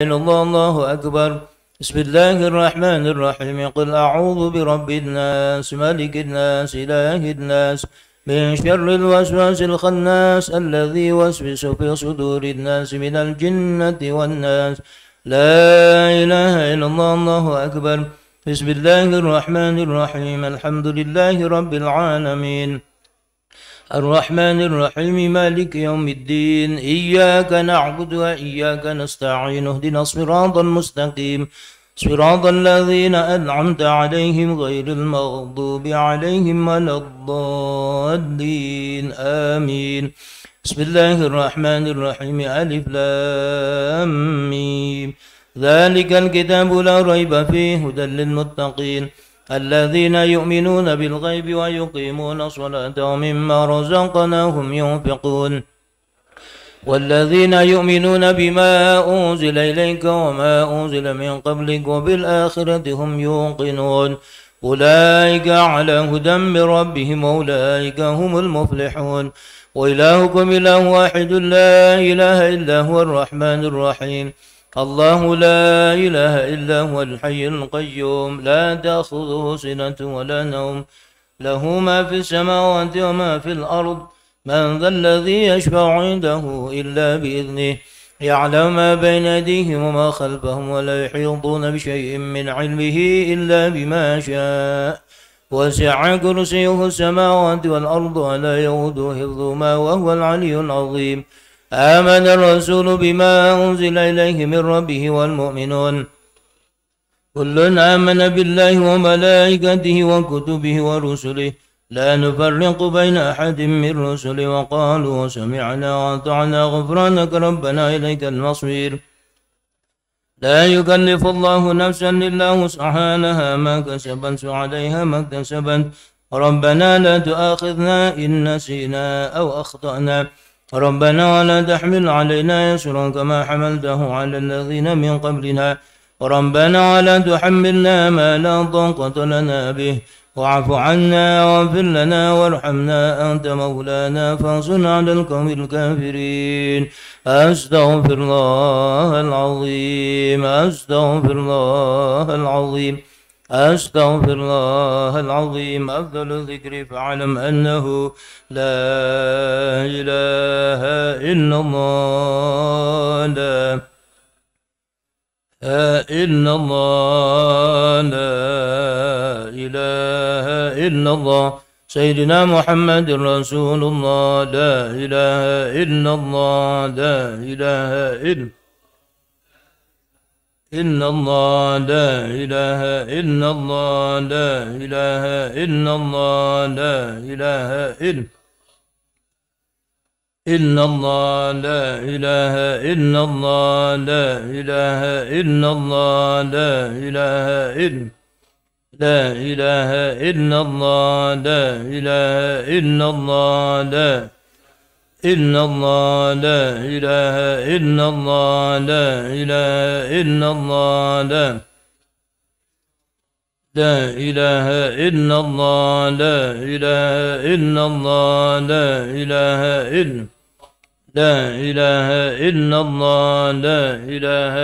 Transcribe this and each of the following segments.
إلا الله الله أكبر. بسم الله الرحمن الرحيم. قل أعوذ برب الناس ملك الناس إله الناس من شر الوسواس الخناس الذي يوسوس في صدور الناس من الجنة والناس. لا إله إلا الله الله أكبر. بسم الله الرحمن الرحيم. الحمد لله رب العالمين الرحمن الرحيم مالك يوم الدين إياك نعبد وإياك نستعين اهدنا الصراط المستقيم صراط الذين أنعمت عليهم غير المغضوب عليهم ولا الضالين آمين. بسم الله الرحمن الرحيم ألف لام ميم ذلك الكتاب لا ريب فيه هدى للمتقين الذين يؤمنون بالغيب ويقيمون الصلاة ومما رزقناهم ينفقون والذين يؤمنون بما أنزل إليك وما أنزل من قبلك وبالآخرة هم يوقنون أولئك على هدى من ربهم وأولئك هم المفلحون. وإلهكم إله واحد لا إله إلا هو الرحمن الرحيم الله لا إله إلا هو الحي القيوم لا تأخذه سنة ولا نوم له ما في السماوات وما في الأرض من ذا الذي يشفع عنده إلا بإذنه يعلم ما بين أيديهم وما خلفهم ولا يحيطون بشيء من علمه إلا بما شاء وسع كرسيه السماوات والأرض ولا يؤوده حفظهما وهو العلي العظيم. آمن الرسول بما أنزل إليه من ربه والمؤمنون كل آمن بالله وملائكته وكتبه ورسله لا نفرق بين أحد من رسله وقالوا سمعنا وأطعنا غفرانك ربنا إليك المصير. لا يكلف الله نفسا إلا وسعها لها ما كسبت وعليها ما اكتسبت ربنا لا تؤاخذنا إن نسينا أو أخطأنا ربنا ولا تحمل علينا يسرا كما حملته على الذين من قبلنا ربنا ولا تحملنا ما لا طاقة لنا به واعف عنا واغفر لنا وارحمنا أنت مولانا فانصرنا على القوم الكافرين. أستغفر الله العظيم أستغفر الله العظيم أستغفر الله العظيم. أفضل الذكر فاعلم أنه لا إله إلا الله لا إلا الله لا إله إلا الله سيدنا محمد رسول الله لا إله إلا الله لا إله إلا الله لا إله إلا الله لا إله إلا الله لا إله إلا الله لا إله إلا الله لا إله إلا الله لا إله لا إله إلا الله لا إله إلا الله لا إلا الله لا إله إلا الله لا إله إلا الله لا إله إلا الله لا إله إلا الله لا إله إلا لا إله إلا الله لا إله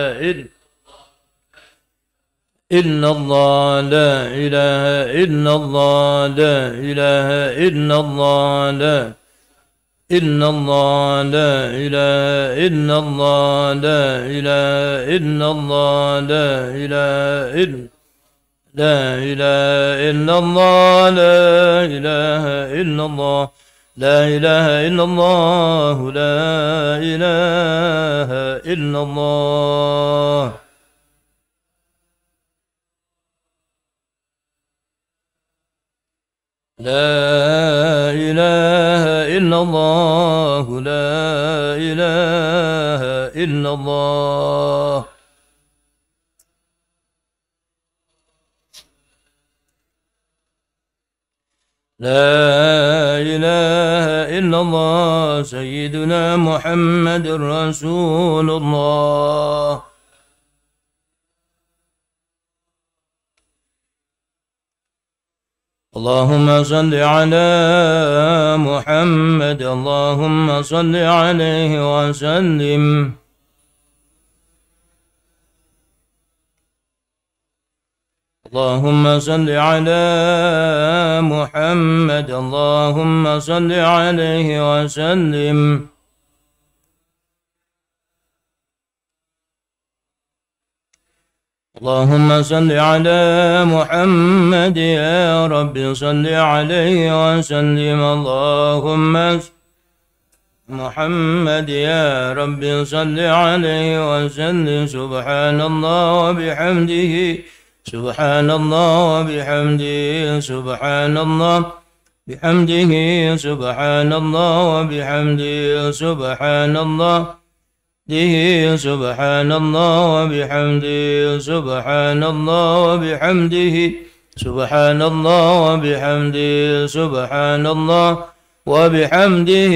إلا الله لا إله إلا الله لا إله إلا الله لا إلا الله لا إله إلا الله لا إله إلا الله لا إله إلا لا إله إلا الله لا إله إلا الله لا إله إلا الله لا إله إلا الله لا إله إلا الله لا إله إلا الله لا إله إلا الله سيدنا محمد رسول الله اللهم صل على محمد اللهم صل عليه وسلم اللهم صل على محمد اللهم صل عليه وسلم. اللهم صل على محمد يا رب صل عليه وسلم. اللهم محمد يا رب صل عليه وسلم. سبحان الله وبحمده سبحان الله وبحمده سبحان الله بحمده سبحان الله وبحمده سبحان الله سبحان الله وبحمده سبحان الله وبحمده سبحان الله وبحمده سبحان الله وبحمده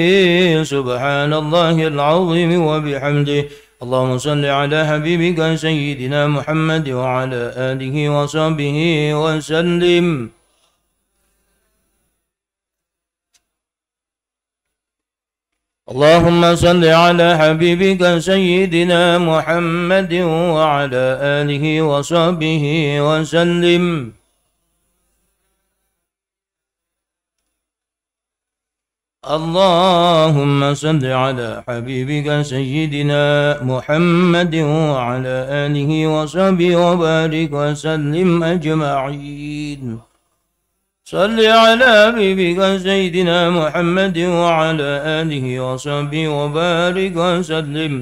سبحان الله العظيم وبحمده. اللهم صل على حبيبك سيدنا محمد وعلى آله وصحبه وسلم. اللهم صل على حبيبك سيدنا محمد وعلى آله وصحبه وسلم. اللهم صل على حبيبك سيدنا محمد وعلى آله وصحبه وبارك وسلم أجمعين. صل على حبيبك سيدنا محمد وعلى آله وصحبه وبارك وسلم.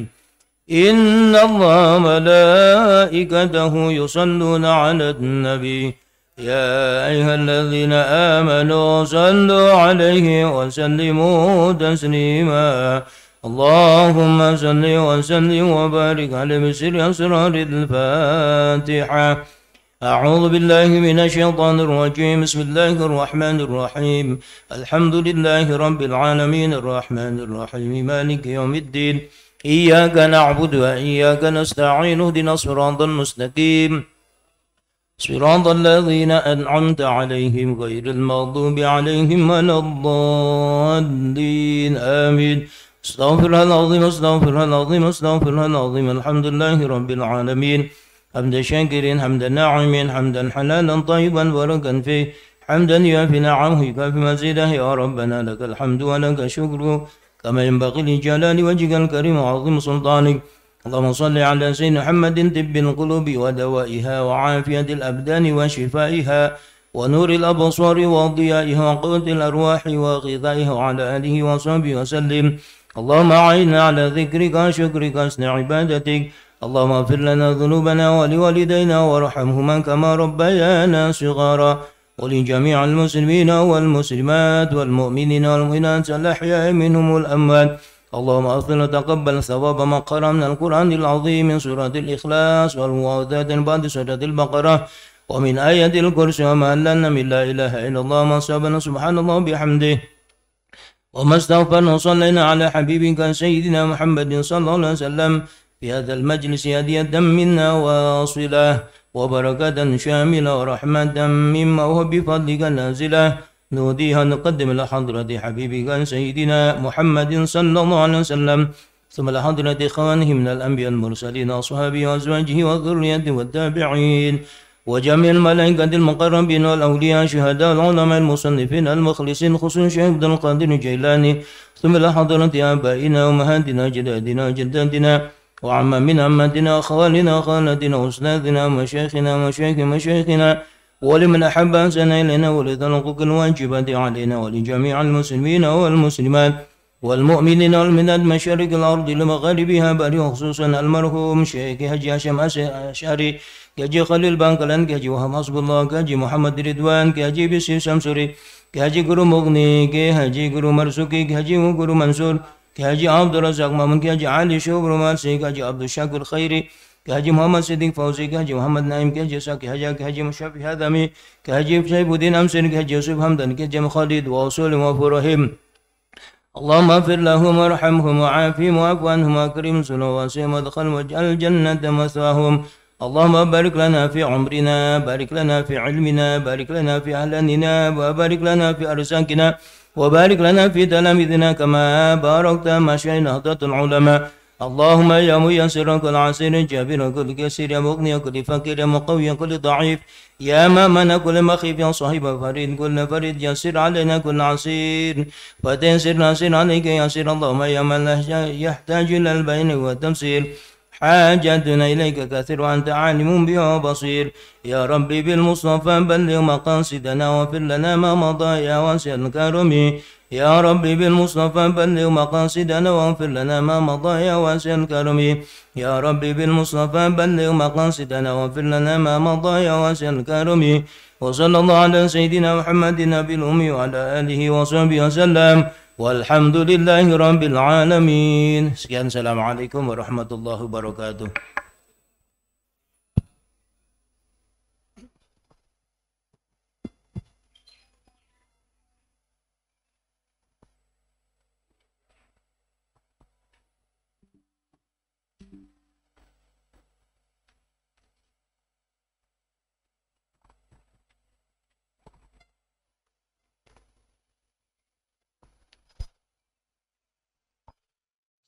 إن الله وملائكته يصلون على النبي يا أيها الذين آمنوا صلوا عليه وسلموا تسليما. اللهم صل وسلم وبارك على بسر أسرار الفاتحة. أعوذ بالله من الشيطان الرجيم. بسم الله الرحمن الرحيم. الحمد لله رب العالمين الرحمن الرحيم مالك يوم الدين. إياك نعبد وإياك نستعين اهدنا الصراط المستقيم صراط الذين أنعمت عليهم غير المغضوب عليهم ولا الضالين آمين. استغفر العظيم استغفر العظيم استغفر العظيم. الحمد لله رب العالمين حمد شاكرين حمد ناعمين حمدا حلالا طيبا باركا فيه حمدا يوافي نعمه يكافي مزيده. يا ربنا لك الحمد ولك الشكر كما ينبغي لجلال وجهك الكريم وعظيم سلطانك. اللهم صل على سيدنا محمد طب القلوب ودوائها وعافية الأبدان وشفائها ونور الأبصار وضيائها وقوة الأرواح وغذائها وعلى آله وصحبه وسلم. اللهم أعنا على ذكرك وشكرك وحسن عبادتك. اللهم اغفر لنا ذنوبنا ولوالدينا وارحمهما كما ربيانا صغارا ولجميع المسلمين والمسلمات والمؤمنين والمؤمنات الأحياء منهم والأموات. اللهم اغفر وتقبل ثواب ما قرأ من القرآن العظيم من سورة الإخلاص والمعوذات بعد سورة البقرة ومن آية الكرسي وما لنا من لا إله إلا الله ما صابنا سبحان الله بحمده وما استغفرنا. وصلينا على حبيبك سيدنا محمد صلى الله عليه وسلم في هذا المجلس هدية منا واصلة وبركة شاملة ورحمة مما هو بفضلك نازلة نوديها نقدم لحضرة حبيبك سيدنا محمد صلى الله عليه وسلم ثم لحضرة إخوانه من الأنبياء المرسلين أصحابه وأزواجه وذريته والتابعين وجميع الملائكة المقربين والأولياء شهداء العلماء المصنفين المخلصين خصوصا شيخ عبد القادر الجيلاني ثم لحضرة آبائنا وأمهاتنا جدادنا جداتنا وعمامنا عماتنا وأخوالنا وخالاتنا وأستاذنا ومشايخنا ومشايخ مشايخنا ولمن أحب أحسن إلينا ولذا الحقوق الواجبة علينا ولجميع المسلمين والمسلمات والمؤمنين والمناد مشارق الأرض لمغاربها بل خصوصا المرحوم شيخ حجي هاشم أشعري كاجي خليل بانكلان كاجي وهم حسب الله كاجي محمد رضوان كاجي بسي شمسوري كاجي قرو مغني كاجي قرو مرسوكي كاجي قرو منصور كاجي عبد الرزاق مامن كاجي علي شوبر مالسي كاجي عبد الشاكر خيري كاجي محمد صديق فوزي كاجي محمد نايم كاجي ساكي حجا كاجي مشافي هذامي كاجي شيب الدين أمسن كاجي يوسف حمدان كاجي خالد وأصول وفرهم. اللهم اغفر لهم وارحمهم وعافهم واعف عنهم واكرم سنواسهم وادخل واجعل الجنة مثواهم. اللهم بارك لنا في عمرنا بارك لنا في علمنا بارك لنا في أهلنا وبارك لنا في أرزاقنا وبارك لنا في تلاميذنا كما باركت مشايخنا نهضة العلماء اللهم يا ميسر كل عسير جابر كل كسير يا مغني كل فقير يا مقوي كل ضعيف يا مامن كل مخيف يا صاحب فريد كل فريد يسر علينا كل عسير فتيسر ناصر عليك يسير اللهم يا من لا يحتاج إلى البين والتفسير حاجتنا إليك كثير وأنت عالم بها بصير يا ربي بالمصطفى بلغ مقاصدنا واغفر لنا ما مضى يا واسع الكرم يا ربي بالمصطفى بلغ مقاصدنا واغفر لنا ما مضى يا واسع الكرم يا ربي بالمصطفى بلغ مقاصدنا واغفر لنا ما مضى يا واسع الكرم وصلى الله على سيدنا محمد النبي الأمي وعلى آله وصحبه وسلم والحمد لله رب العالمين. Sekian, assalamualaikum warahmatullahi wabarakatuh.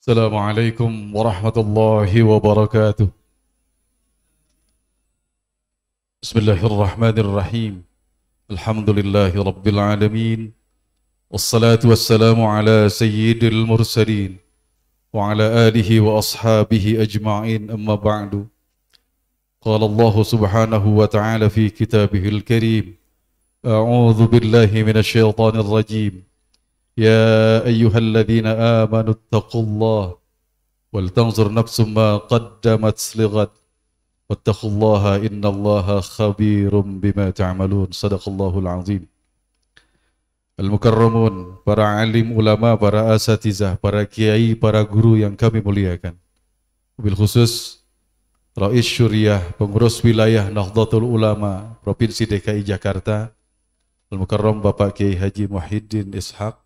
Assalamualaikum warahmatullahi wabarakatuh. Bismillahirrahmanirrahim. Alhamdulillahi rabbil alamin. Wassalatu wassalamu ala sayyidil mursalin wa ala alihi wa ashabihi ajma'in, amma ba'du. Qala Allah subhanahu wa ta'ala fi kitabihil karim. A'udzu billahi minasyaitonir rajim. يا أيها الذين آمنوا اتقوا الله ولتنظر نفس ما قدمت لغد واتقوا الله إن الله خبير بما تعملون. صدق الله العظيم. Al-Mukarramun, para alim ulama, para asatizah, para kiai, para guru yang kami muliakan. Wabil khusus Rais Syuriah, pengurus wilayah Nahdlatul Ulama Provinsi DKI Jakarta, Al-Mukarram Bapak Kiai Haji Muhyiddin Ishaq,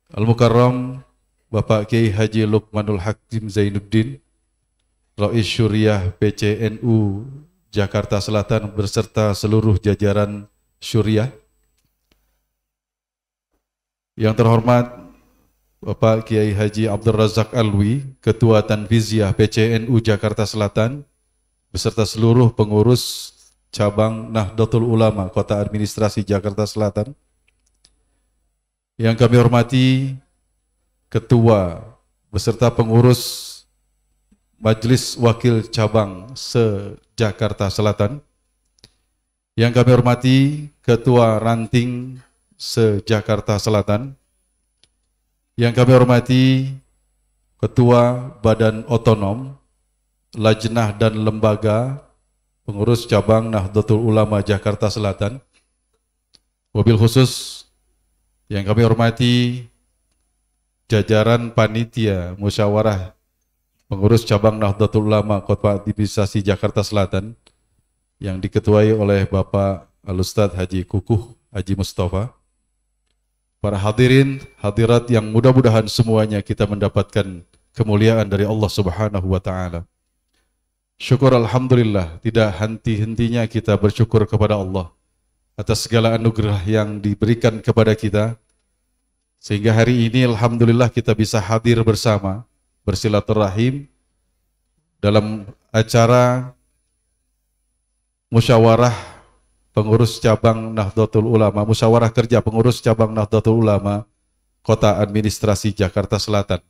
Al-Mukarram Bapak Kiai Haji Luqmanul Hakim Zainuddin, Rais Syuriah PCNU Jakarta Selatan berserta seluruh jajaran Syuriah. Yang terhormat Bapak Kiai Haji Abdul Razak Alwi, Ketua Tanfiziah PCNU Jakarta Selatan beserta seluruh pengurus cabang Nahdlatul Ulama Kota Administrasi Jakarta Selatan. Yang kami hormati Ketua beserta pengurus Majelis Wakil Cabang se-Jakarta Selatan. Yang kami hormati Ketua Ranting se-Jakarta Selatan. Yang kami hormati Ketua Badan Otonom, Lajnah dan Lembaga Pengurus Cabang Nahdlatul Ulama Jakarta Selatan. Wabil khusus yang kami hormati jajaran panitia musyawarah pengurus cabang Nahdlatul Ulama Kota Administrasi Jakarta Selatan yang diketuai oleh Bapak Al-Ustadz Haji Kukuh Haji Mustafa. Para hadirin, hadirat yang mudah-mudahan semuanya kita mendapatkan kemuliaan dari Allah Subhanahu wa Ta'ala. Syukur alhamdulillah, tidak henti-hentinya kita bersyukur kepada Allah atas segala anugerah yang diberikan kepada kita, sehingga hari ini alhamdulillah kita bisa hadir bersama bersilaturahim dalam acara musyawarah pengurus cabang Nahdlatul Ulama, musyawarah kerja pengurus cabang Nahdlatul Ulama Kota Administrasi Jakarta Selatan.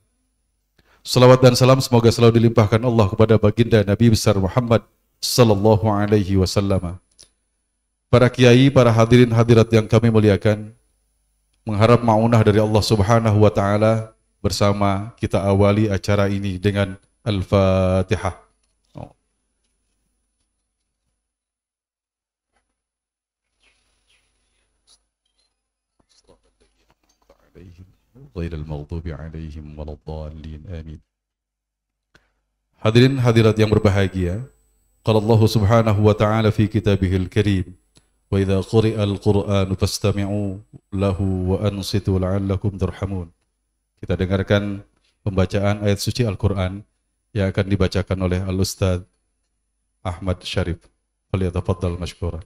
Salawat dan salam semoga selalu dilimpahkan Allah kepada baginda Nabi besar Muhammad sallallahu alaihi wasallam. Para kiai, para hadirin hadirat yang kami muliakan, mengharap maunah dari Allah Subhanahu wa Ta'ala bersama kita awali acara ini dengan Al-Fatihah. Ghairil maghdubi alaihim waladdallin. Amin. Hadirin hadirat yang berbahagia, qala Allah Subhanahu wa Ta'ala fi kitabihil karim, wa idza quri'al Qur'anu fastami'u lahu wa ansitu la'allakum turhamun. Kita dengarkan pembacaan ayat suci Al-Qur'an yang akan dibacakan oleh Al-Ustadz Ahmad Syarif. Falyatafaddal mashkura.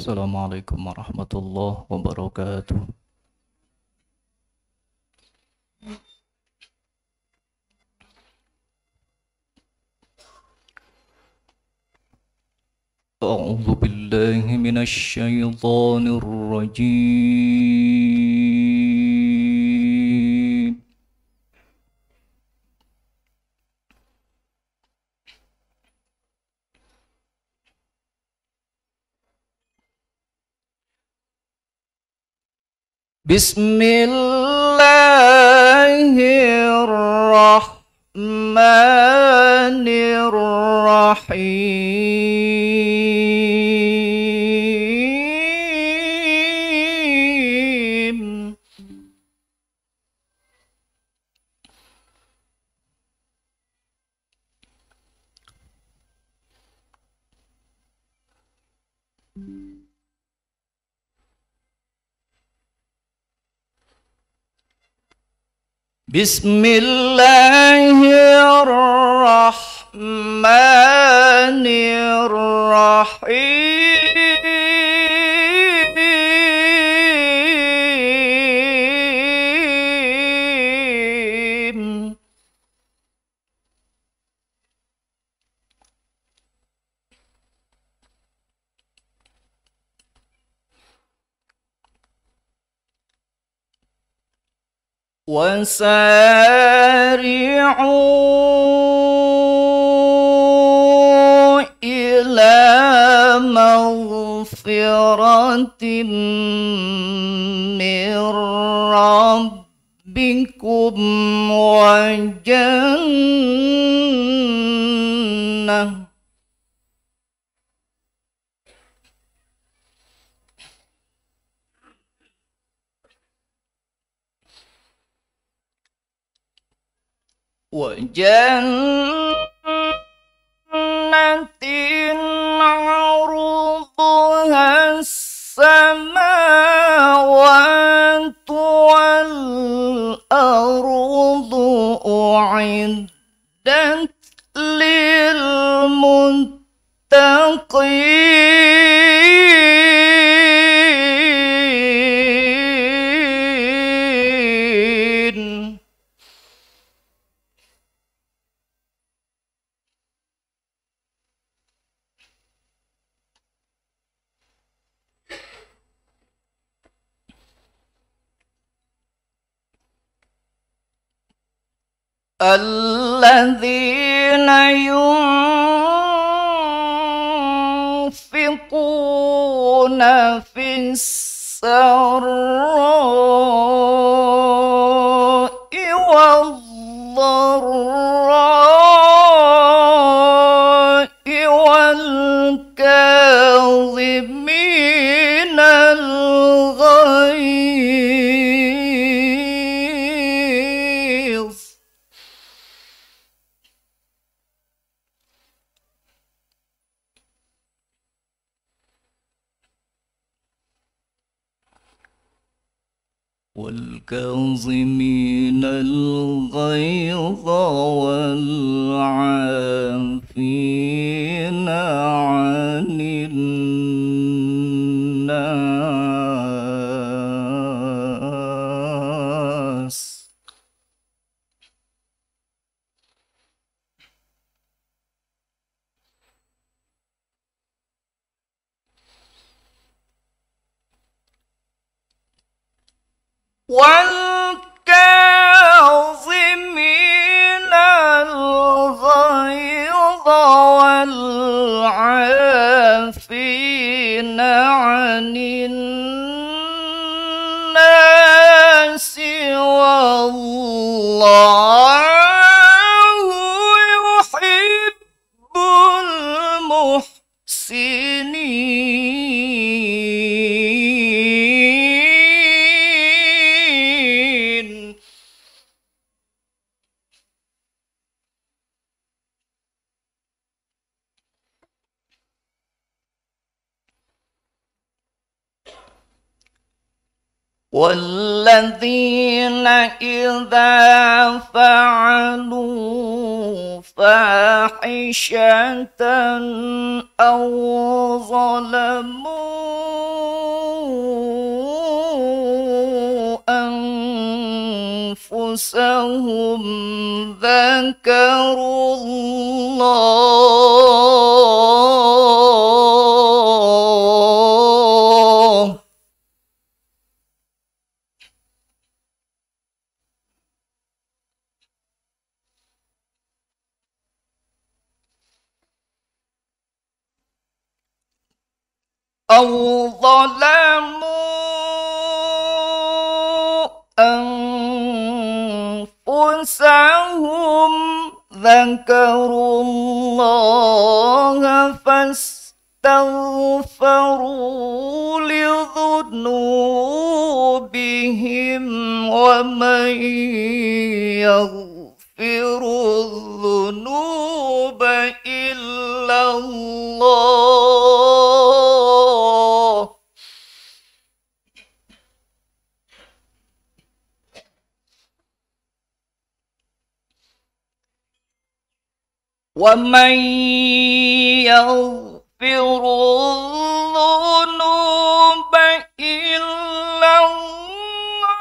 Assalamualaikum warahmatullahi wabarakatuh. أعوذ بالله من الشيطان الرجيم. بسم الله الرحمن الرحيم. بسم الله الرحمن الرحيم. وسارعوا إلى مغفرة من ربكم وجنة عرضها السماوات والأرض أعدت للمتقين. الذين ينفقون في السراء والضراء والكاظمين الغيظ والعافين عن الناس والكاظمين الغيظ والعافين عن الناس والله يحب المحسنين. والذين إذا فعلوا فاحشة أو ظلموا أنفسهم ذكروا الله أو ظلموا أنفسهم ذكروا الله فاستغفروا لذنوبهم ومن يغفر الذنوب إلا الله ومن يغفر الذنوب إلا الله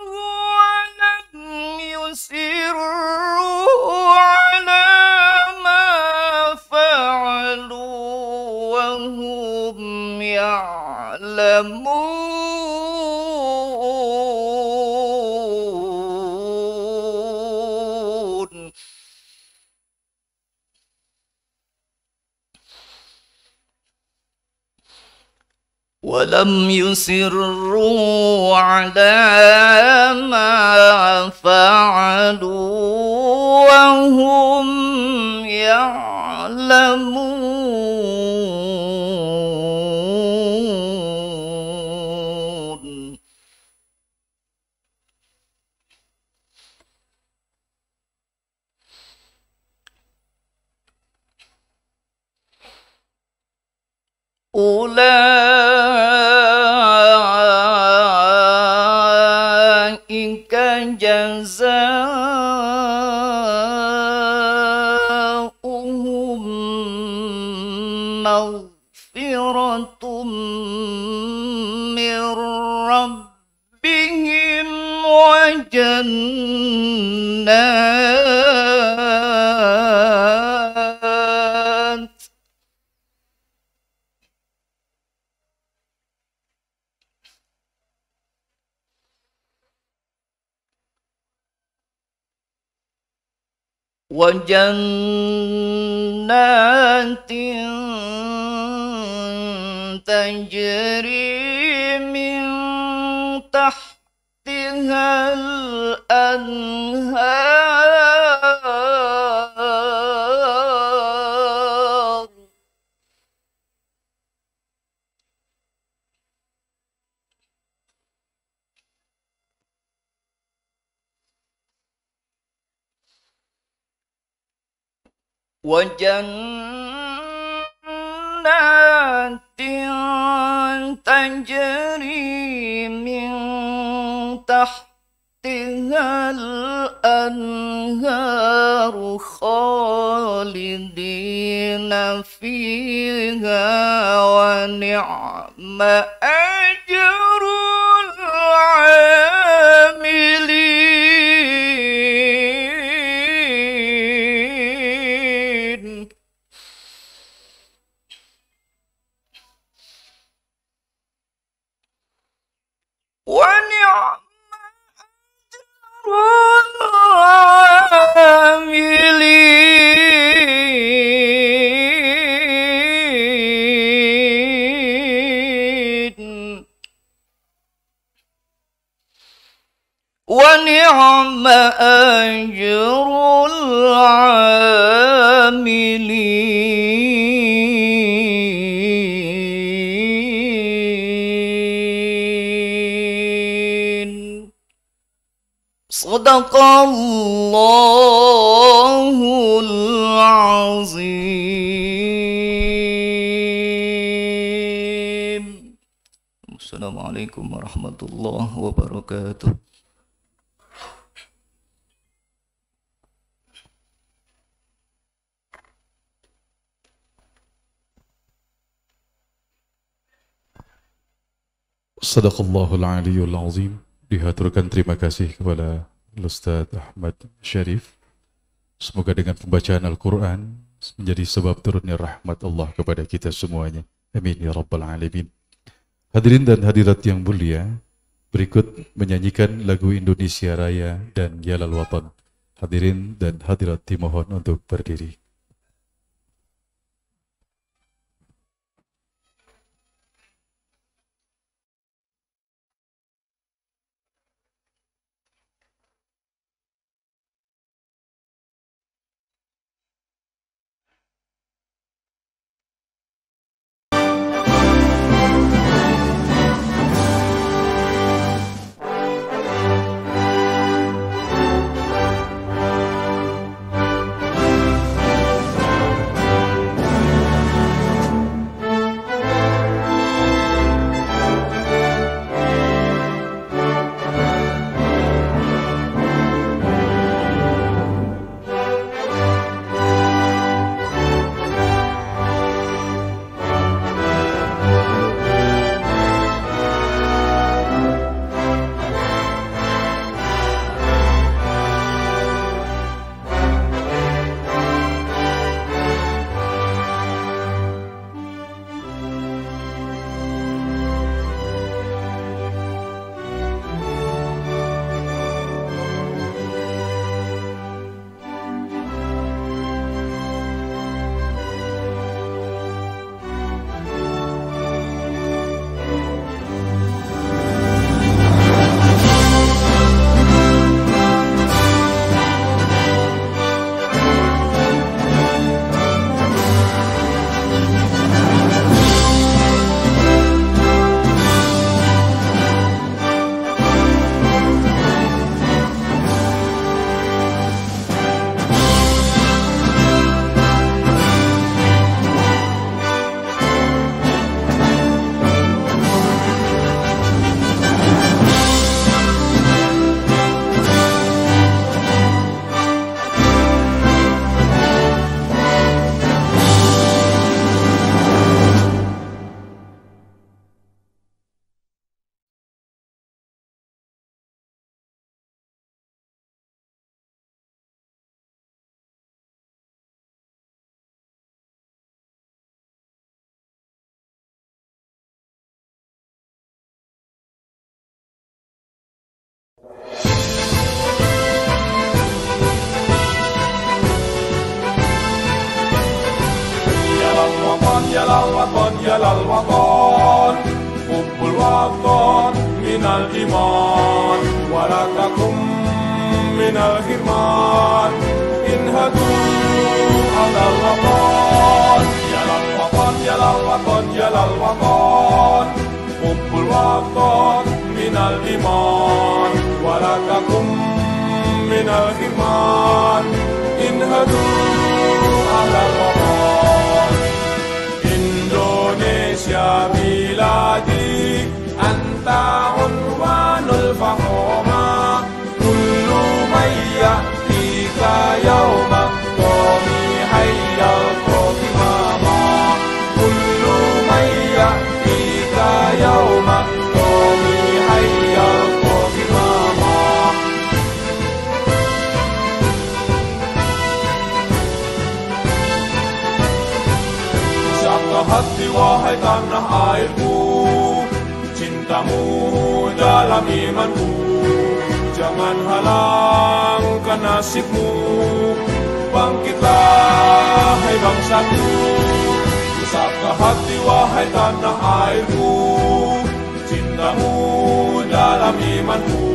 ولم يصروا على ما فعلوا وهم يعلمون ولم يصروا على ما فعلوا وهم يعلمون أولئك جزاؤهم مغفرة من ربهم وجنات تجري من تحتها الأنهار وجنات تجري من تحتها الأنهار خالدين فيها ونعم أجر العاملين ونعم العاملين ونعم أجر العاملين صدق الله العظيم. السلام عليكم ورحمة الله وبركاته. Sadaqallahul Aliyul Azim. Dihaturkan terima kasih kepada Ustadz Ahmad Syarif. Semoga dengan pembacaan Al-Quran menjadi sebab turunnya rahmat Allah kepada kita semuanya. Amin ya rabbal alamin. Hadirin dan hadirat yang mulia, berikut menyanyikan lagu Indonesia Raya dan Yalal Watan. Hadirin dan hadirat dimohon untuk berdiri. Yalal waton, yalal waton, hubbul waton minal iman, warakakum minal hirman, inhadu alal waton. Yalal waton, yalal waton, yalal waton, hubbul waton minal iman, warakakum minal hirman, inhadu alal waton. Indonesia biladi anta unwanul fahoma, kullu may ya'tika yawma qawmi hayyal qatimama, kullu may ya'tika yawma qawmi hayyal qatimama. Siapkah hati wahai tanah airku, cintamu dalam imanku, jangan halangkan nasibmu, bangkitlah hai bangsaku. Siapkah hati wahai tanah airku, cintamu dalam imanku,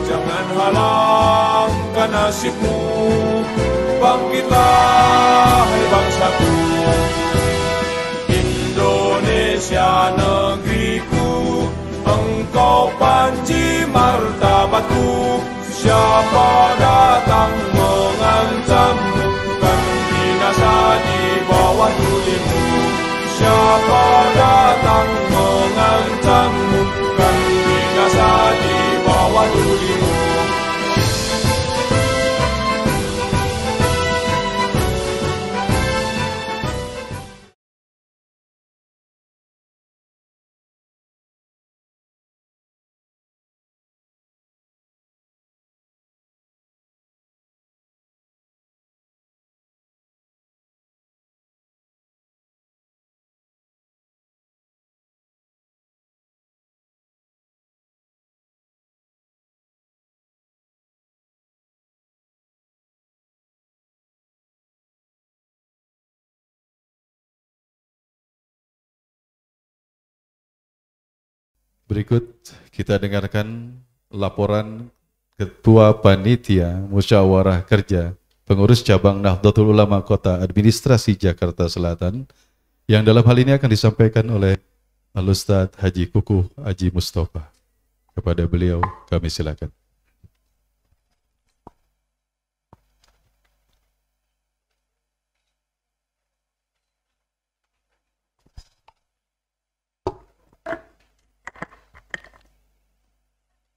jangan halangkan nasibmu, bangkitlah hai bangsaku. Indonesia negeriku, engkau panji martabatku. Siapa datang mengancammu, kan binasa di bawah tulimu. Siapa datang mengancammu, kan binasa di bawah tulimu. Berikut kita dengarkan laporan Ketua Panitia Musyawarah Kerja Pengurus Cabang Nahdlatul Ulama Kota Administrasi Jakarta Selatan yang dalam hal ini akan disampaikan oleh Al-Ustadz Haji Kukuh Haji Mustafa. Kepada beliau kami silakan.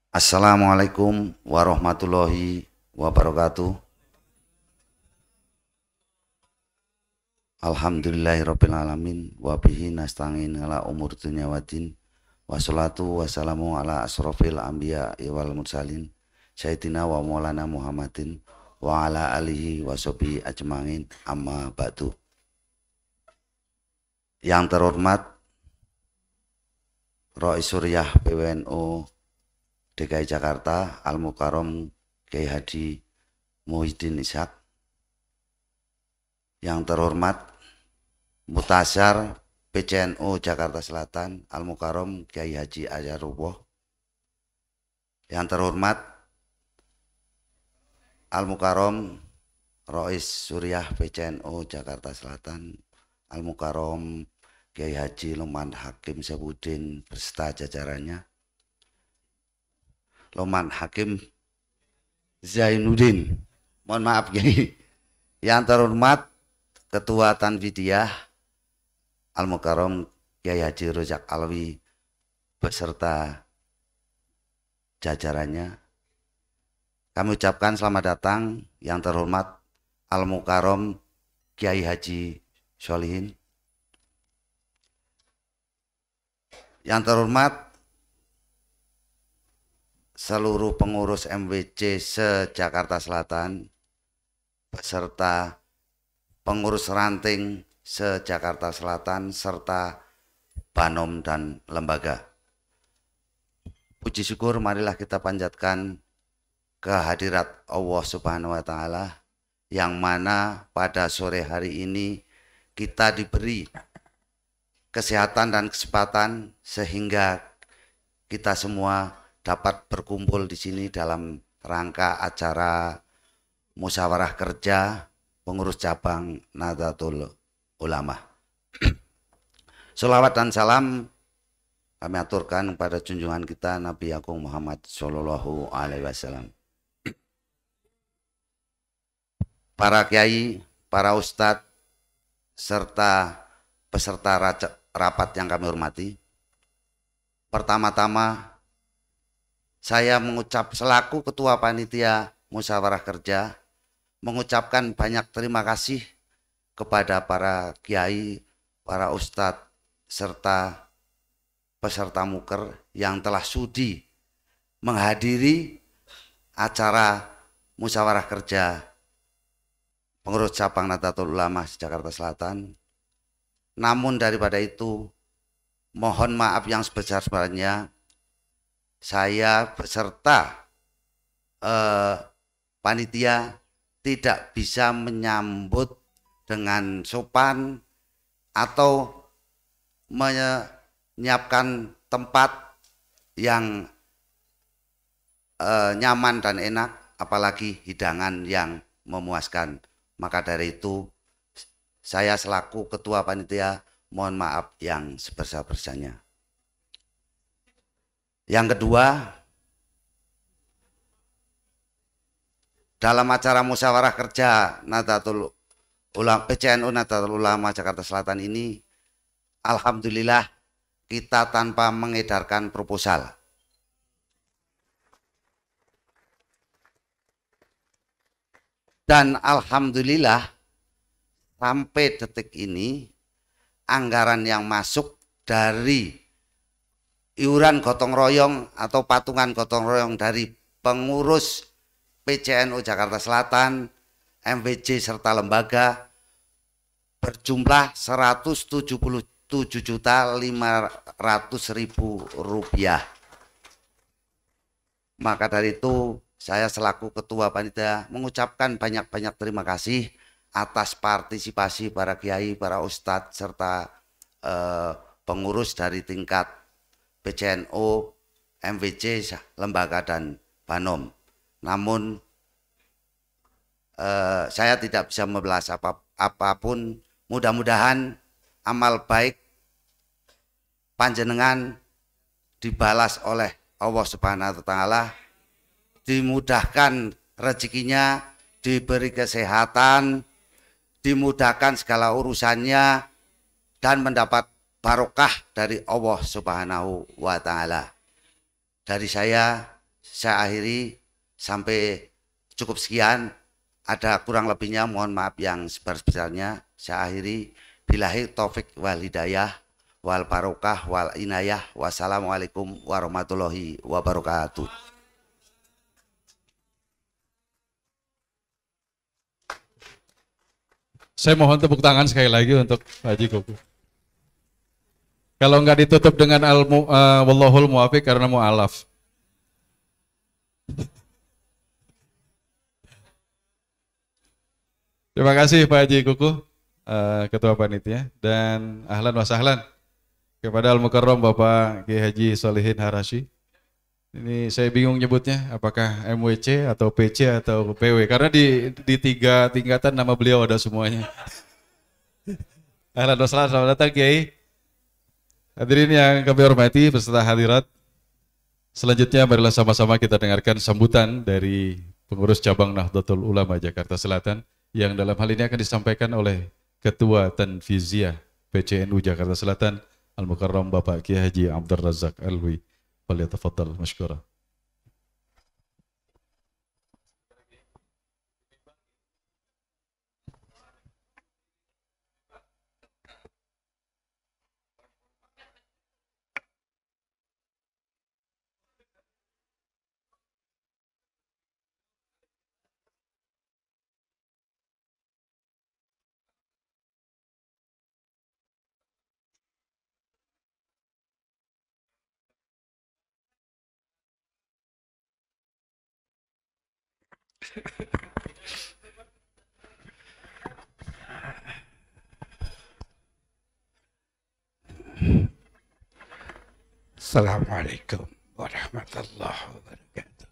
Assalamualaikum warahmatullahi wabarakatuh. Alhamdulillahirabbil alamin wa bihi nasta'in ala umur dunya waddin. Wassalatu wassalamu ala asrofil anbiya wal mursalin sayyidina wa maulana Muhammadin wa ala alihi wa sahbihi ajmain, amma ba'du. Yang terhormat Rais Suriah PWNU DKI Jakarta Al-Mukarram Kiai Haji Muhyiddin Ishaq, yang terhormat Mutasyar PCNU Jakarta Selatan Al-Mukarram Kiai Haji Azharullah, yang terhormat Al-Mukarram Rais Suriah PCNU Jakarta Selatan Al-Mukarram Kiai Haji Luman Hakim Saifuddin beserta jajarannya, Luman Hakim Zainuddin, mohon maaf Kiai, yang terhormat Ketua Tanfidiyah Al-Mukarram Kiai Haji Rojak Alwi beserta jajarannya, kami ucapkan selamat datang yang terhormat Al-Mukarram Kiai Haji Sholihin, yang terhormat seluruh pengurus MWC se-Jakarta Selatan beserta pengurus ranting se-Jakarta Selatan serta Banom dan lembaga. Puji syukur marilah kita panjatkan kehadirat Allah Subhanahu wa taala yang mana pada sore hari ini kita diberi kesehatan dan kesempatan sehingga kita semua dapat berkumpul di sini dalam rangka acara musyawarah kerja pengurus cabang Nahdlatul Ulama. Sholawat dan salam kami aturkan kepada junjungan kita Nabi Agung Muhammad Sallallahu Alaihi Wasallam. Para kiai, para ustadz, serta peserta rapat yang kami hormati. Pertama-tama saya mengucap selaku Ketua Panitia Musyawarah Kerja mengucapkan banyak terima kasih kepada para kiai, para ustadz, serta peserta muker yang telah sudi menghadiri acara musyawarah kerja pengurus cabang Nahdlatul Ulama Jakarta Selatan. Namun daripada itu, mohon maaf yang sebesar-besarnya, saya beserta panitia tidak bisa menyambut dengan sopan atau menyiapkan tempat yang nyaman dan enak, apalagi hidangan yang memuaskan. Maka dari itu saya selaku Ketua Panitia mohon maaf yang sebesar-besarnya. Yang kedua, dalam acara musyawarah kerja Nahdlatul Ulama PCNU Nahdlatul Ulama Jakarta Selatan ini, alhamdulillah kita tanpa mengedarkan proposal. Dan alhamdulillah sampai detik ini anggaran yang masuk dari iuran gotong royong atau patungan gotong royong dari pengurus PCNU Jakarta Selatan, MWC serta lembaga berjumlah Rp177.500.000. Maka dari itu saya selaku Ketua Panitia mengucapkan banyak-banyak terima kasih atas partisipasi para kiai, para ustadz serta pengurus dari tingkat PCNU, MWC, lembaga dan Banom. Namun saya tidak bisa membelas apapun. Mudah-mudahan amal baik panjenengan dibalas oleh Allah Subhanahu wa taala, dimudahkan rezekinya, diberi kesehatan, dimudahkan segala urusannya, dan mendapat barokah dari Allah Subhanahu wa taala. Dari saya akhiri sampai cukup sekian. Ada kurang lebihnya mohon maaf yang sebesar-besarnya. Saya akhiri, billahi taufik wal hidayah wal barokah wal inayah. Wassalamualaikum warahmatullahi wabarakatuh. Saya mohon tepuk tangan sekali lagi untuk Haji Kukuh. Kalau nggak ditutup dengan wallahul muwafiq karena mu'alaf. Terima kasih Pak Haji Kukuh, Ketua Panitia, dan ahlan wa sahlan kepada Al-Mukarram Bapak Kiai Haji Solihin Harashi. Ini saya bingung nyebutnya, apakah MWC atau PC atau PW, karena di 3 tingkatan nama beliau ada semuanya. Ahlan wa sahlan, selamat datang Kiai. Hadirin yang kami hormati, peserta hadirat. Selanjutnya marilah sama-sama kita dengarkan sambutan dari pengurus cabang Nahdlatul Ulama Jakarta Selatan, yang dalam hal ini akan disampaikan oleh Ketua Tanfiziyah PCNU Jakarta Selatan Al-Mukarram Bapak Kiai Haji Abdul Razak Alwi. Falyatafaddal masykura. Assalamualaikum warahmatullahi wabarakatuh.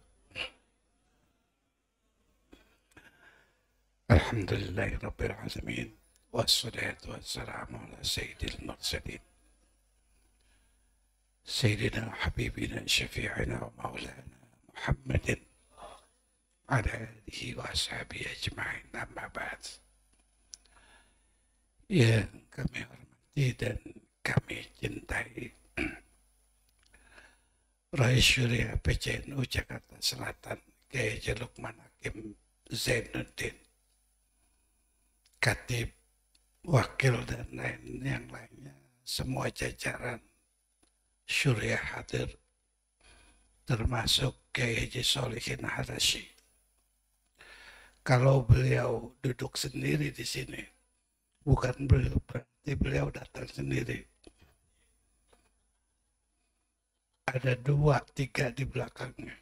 Alhamdulillahirabbil alamin wassalatu wassalamu ala sayyidil mursalin sayyidina habibina syafi'ina wa maulana Muhammadin ala alihi wa ashabihi ajma'in, amma ba'd. Yang kami hormati dan kami cintai Rais Syuriah PCNU Jakarta Selatan Kiai Haji Lukman Hakim Zainuddin, Katib, Wakil dan yang lainnya, semua jajaran Syuriah hadir, termasuk Kiai Haji Solihin Harashi. Kalau beliau duduk sendiri di sini, bukan berarti beliau datang sendiri. Ada 2-3 di belakangnya.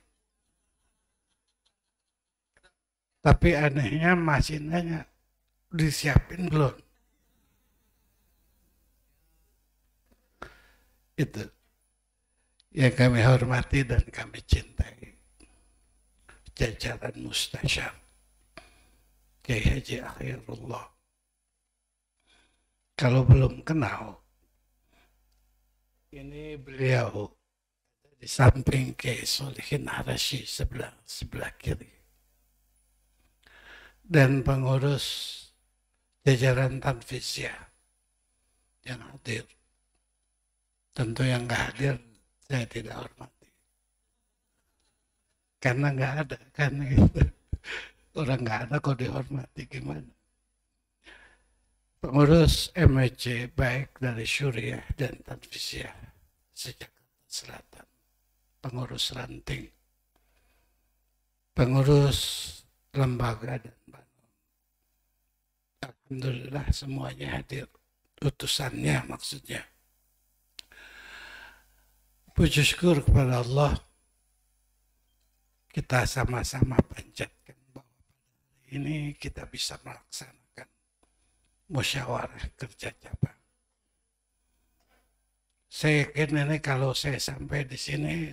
Tapi anehnya masih nanya, disiapin belum? Itu yang kami hormati dan kami cintai. Jajaran Mustasyar Kiai Haji Akhirullah. Kalau belum kenal, ini beliau di samping Kiai Solihin Harashi sebelah kiri, dan pengurus jajaran Tanfiziyah yang hadir. Tentu yang nggak hadir saya tidak hormati, karena nggak ada kan gitu. Orang nggak ada kok dihormati gimana? Pengurus MWC baik dari Syuriah dan Tanfiziyah se-Jakarta Selatan, pengurus ranting, pengurus lembaga dan Banom. Alhamdulillah semuanya hadir, utusannya maksudnya. Puji syukur kepada Allah, kita sama-sama panjatkan bahwa ini kita bisa melaksanakan musyawarah kerja cabang Saya yakin ini kalau saya sampai di sini,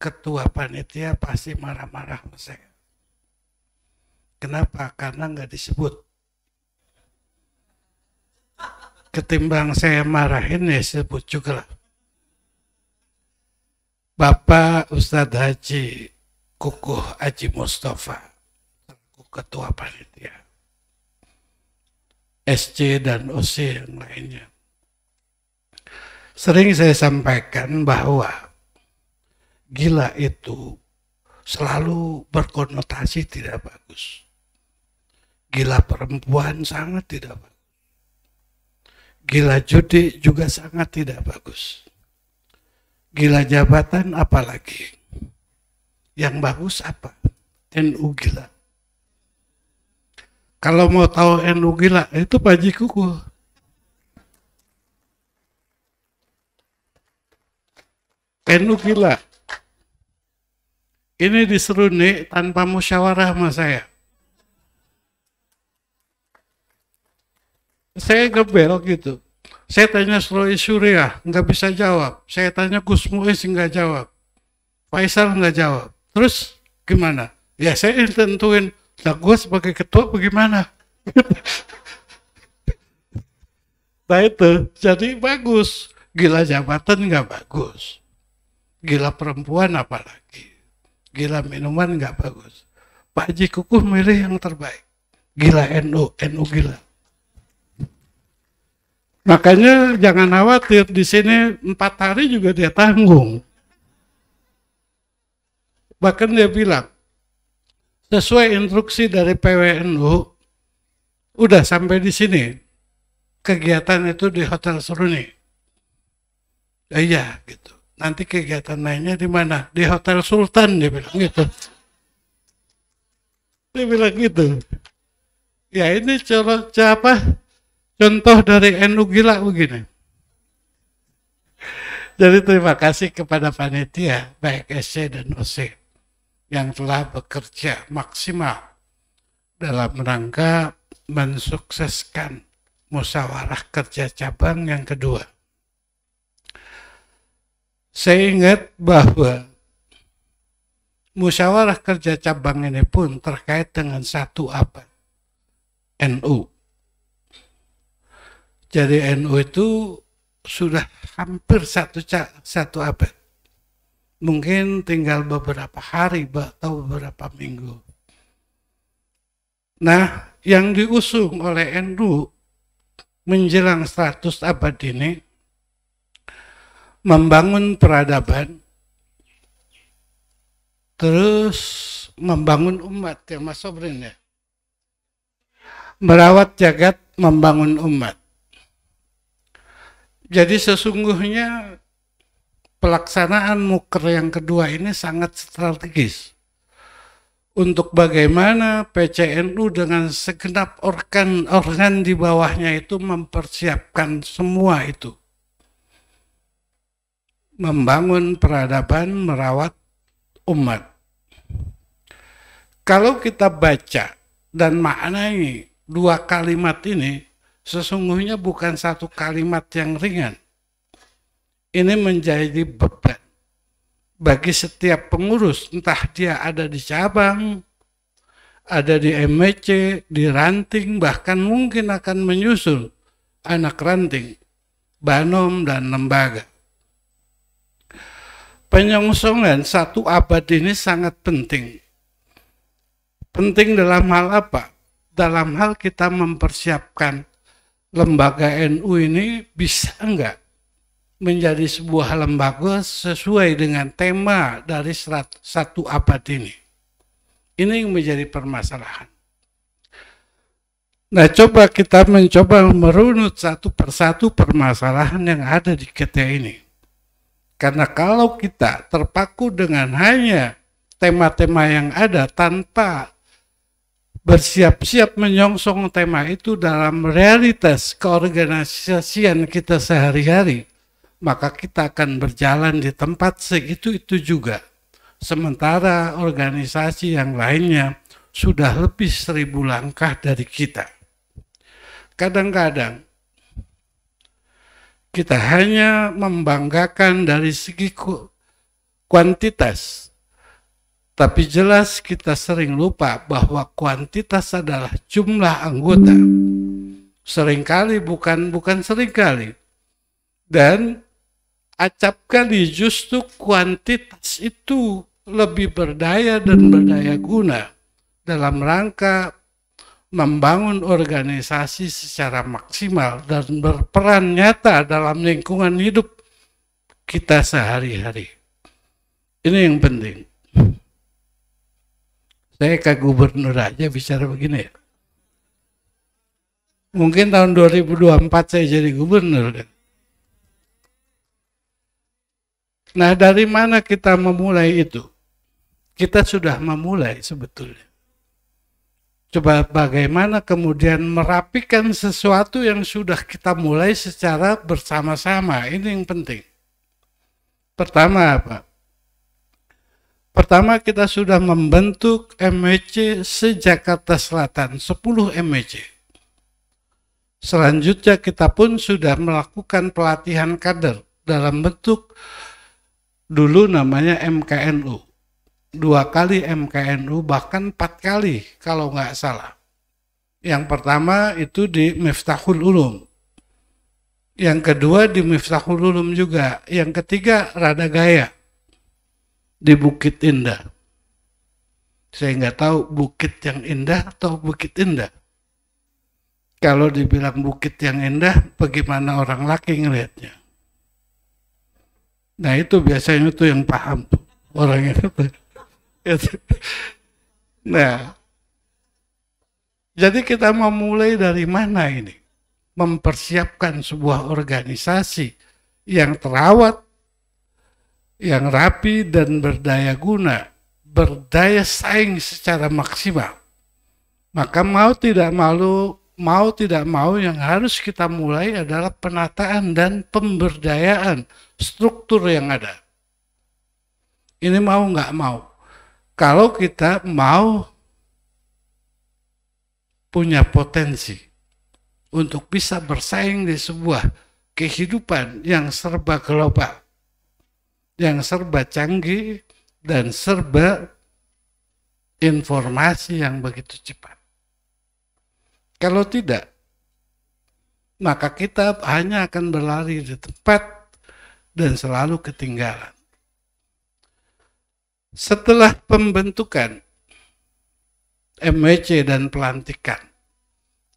ketua panitia pasti marah-marah sama saya. Kenapa? Karena nggak disebut. Ketimbang saya marahin ya sebut juga lah. Bapak Ustadz Haji Kukuh Haji Mustafa, ketua panitia, SC dan OC yang lainnya. Sering saya sampaikan bahwa gila itu selalu berkonotasi tidak bagus. Gila perempuan sangat tidak bagus. Gila judi juga sangat tidak bagus. Gila jabatan apalagi. Yang bagus apa? NU gila. Kalau mau tahu NU gila, itu Pak Haji Kukuh. NU gila. Ini diseruni tanpa musyawarah sama saya. Saya gebel gitu. Saya tanya Roy Surya, nggak bisa jawab. Saya tanya Gus Muiz, nggak jawab. Faisal nggak jawab. Terus gimana? Ya saya tentuin, nah gue sebagai ketua bagaimana? Nah itu, jadi bagus. Gila jabatan nggak bagus. Gila perempuan apalagi. Gila minuman nggak bagus. Pak Haji Kukuh milih yang terbaik. Gila NU gila. Makanya jangan khawatir, di sini 4 hari juga dia tanggung. Bahkan dia bilang, sesuai instruksi dari PWNU, udah sampai di sini, kegiatan itu di Hotel Seruni. Iya, gitu. Nanti kegiatan lainnya di mana? Di Hotel Sultan, dia bilang gitu. Dia bilang gitu. Ya ini contoh dari NU gila begini. Jadi terima kasih kepada panitia, baik SC dan OC, yang telah bekerja maksimal dalam rangka mensukseskan musyawarah kerja cabang yang kedua. Saya ingat bahwa musyawarah kerja cabang ini pun terkait dengan satu abad, NU. Jadi NU itu sudah hampir satu abad. Mungkin tinggal beberapa hari atau beberapa minggu. Nah, yang diusung oleh NU menjelang 100 abad ini membangun peradaban, terus membangun umat, ya Mas Sobrin ya. Merawat jagat, membangun umat. Jadi sesungguhnya pelaksanaan Muker yang kedua ini sangat strategis untuk bagaimana PCNU dengan segenap organ di bawahnya itu mempersiapkan semua itu. Membangun peradaban, merawat umat. Kalau kita baca dan maknai 2 kalimat ini, sesungguhnya bukan satu kalimat yang ringan. Ini menjadi beban bagi setiap pengurus, entah dia ada di cabang, ada di MEC, di ranting, bahkan mungkin akan menyusul anak ranting, banom, dan lembaga. Penyongsongan 1 abad ini sangat penting. Penting dalam hal apa? Dalam hal kita mempersiapkan lembaga NU ini bisa enggak menjadi sebuah lembaga sesuai dengan tema dari 1 abad ini. Ini yang menjadi permasalahan. Nah, coba kita mencoba merunut satu persatu permasalahan yang ada di kita ini. Karena kalau kita terpaku dengan hanya tema-tema yang ada tanpa bersiap-siap menyongsong tema itu dalam realitas keorganisasian kita sehari-hari, maka kita akan berjalan di tempat segitu-itu juga. Sementara organisasi yang lainnya sudah lebih 1000 langkah dari kita. Kadang-kadang kita hanya membanggakan dari segi kuantitas, tapi jelas kita sering lupa bahwa kuantitas adalah jumlah anggota. Seringkali, bukan seringkali. Dan acapkali justru kuantitas itu lebih berdaya dan berdaya guna dalam rangka membangun organisasi secara maksimal dan berperan nyata dalam lingkungan hidup kita sehari-hari. Ini yang penting. Saya ke gubernur aja bicara begini ya. Mungkin tahun 2024 saya jadi gubernur kan. Nah, dari mana kita memulai itu? Kita sudah memulai sebetulnya. Coba bagaimana kemudian merapikan sesuatu yang sudah kita mulai secara bersama-sama. Ini yang penting. Pertama apa? Pertama kita sudah membentuk MEC se-Jakarta Selatan, 10 MEC. Selanjutnya kita pun sudah melakukan pelatihan kader dalam bentuk dulu namanya MKNU. 2 kali MKNU, bahkan 4 kali kalau nggak salah. Yang pertama itu di Miftahul Ulum. Yang kedua di Miftahul Ulum juga. Yang ketiga Rada Gaya di Bukit Indah. Saya nggak tahu bukit yang indah atau Bukit Indah. Kalau dibilang bukit yang indah, bagaimana orang laki ngelihatnya? Nah itu biasanya itu yang paham tuh orang itu. Nah, jadi kita memulai dari mana ini? Mempersiapkan sebuah organisasi yang terawat, yang rapi dan berdaya guna, berdaya saing secara maksimal. Maka mau tidak mau yang harus kita mulai adalah penataan dan pemberdayaan struktur yang ada. Ini mau nggak mau. Kalau kita mau punya potensi untuk bisa bersaing di sebuah kehidupan yang serba global, yang serba canggih, dan serba informasi yang begitu cepat. Kalau tidak, maka kita hanya akan berlari di tempat dan selalu ketinggalan. Setelah pembentukan MEC dan pelantikan,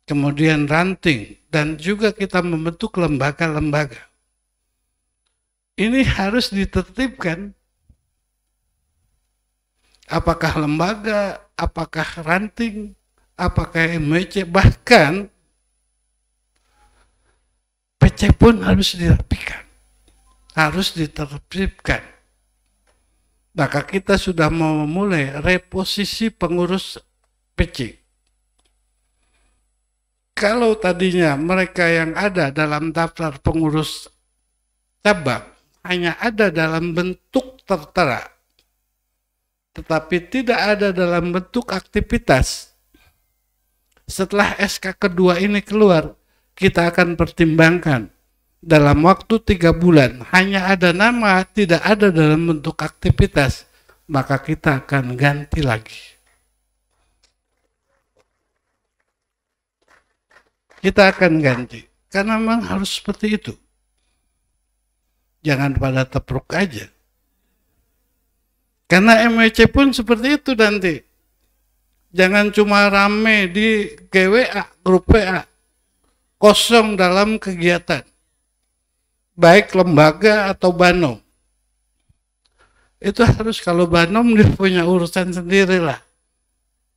kemudian ranting, dan juga kita membentuk lembaga-lembaga. Ini harus ditertibkan. Apakah lembaga, apakah ranting, apakah MEC, bahkan PC pun harus dirapikan, harus ditertibkan. Maka kita sudah mau memulai reposisi pengurus PC. Kalau tadinya mereka yang ada dalam daftar pengurus cabang hanya ada dalam bentuk tertera, tetapi tidak ada dalam bentuk aktivitas, setelah SK kedua ini keluar, kita akan pertimbangkan dalam waktu 3 bulan hanya ada nama, tidak ada dalam bentuk aktivitas, maka kita akan ganti lagi. Kita akan ganti, karena memang harus seperti itu. Jangan pada tepruk aja. Karena MEC pun seperti itu nanti. Jangan cuma rame di GWA, grup WA, kosong dalam kegiatan. Baik lembaga atau Banom. Itu harus, kalau Banom dia punya urusan sendiri lah.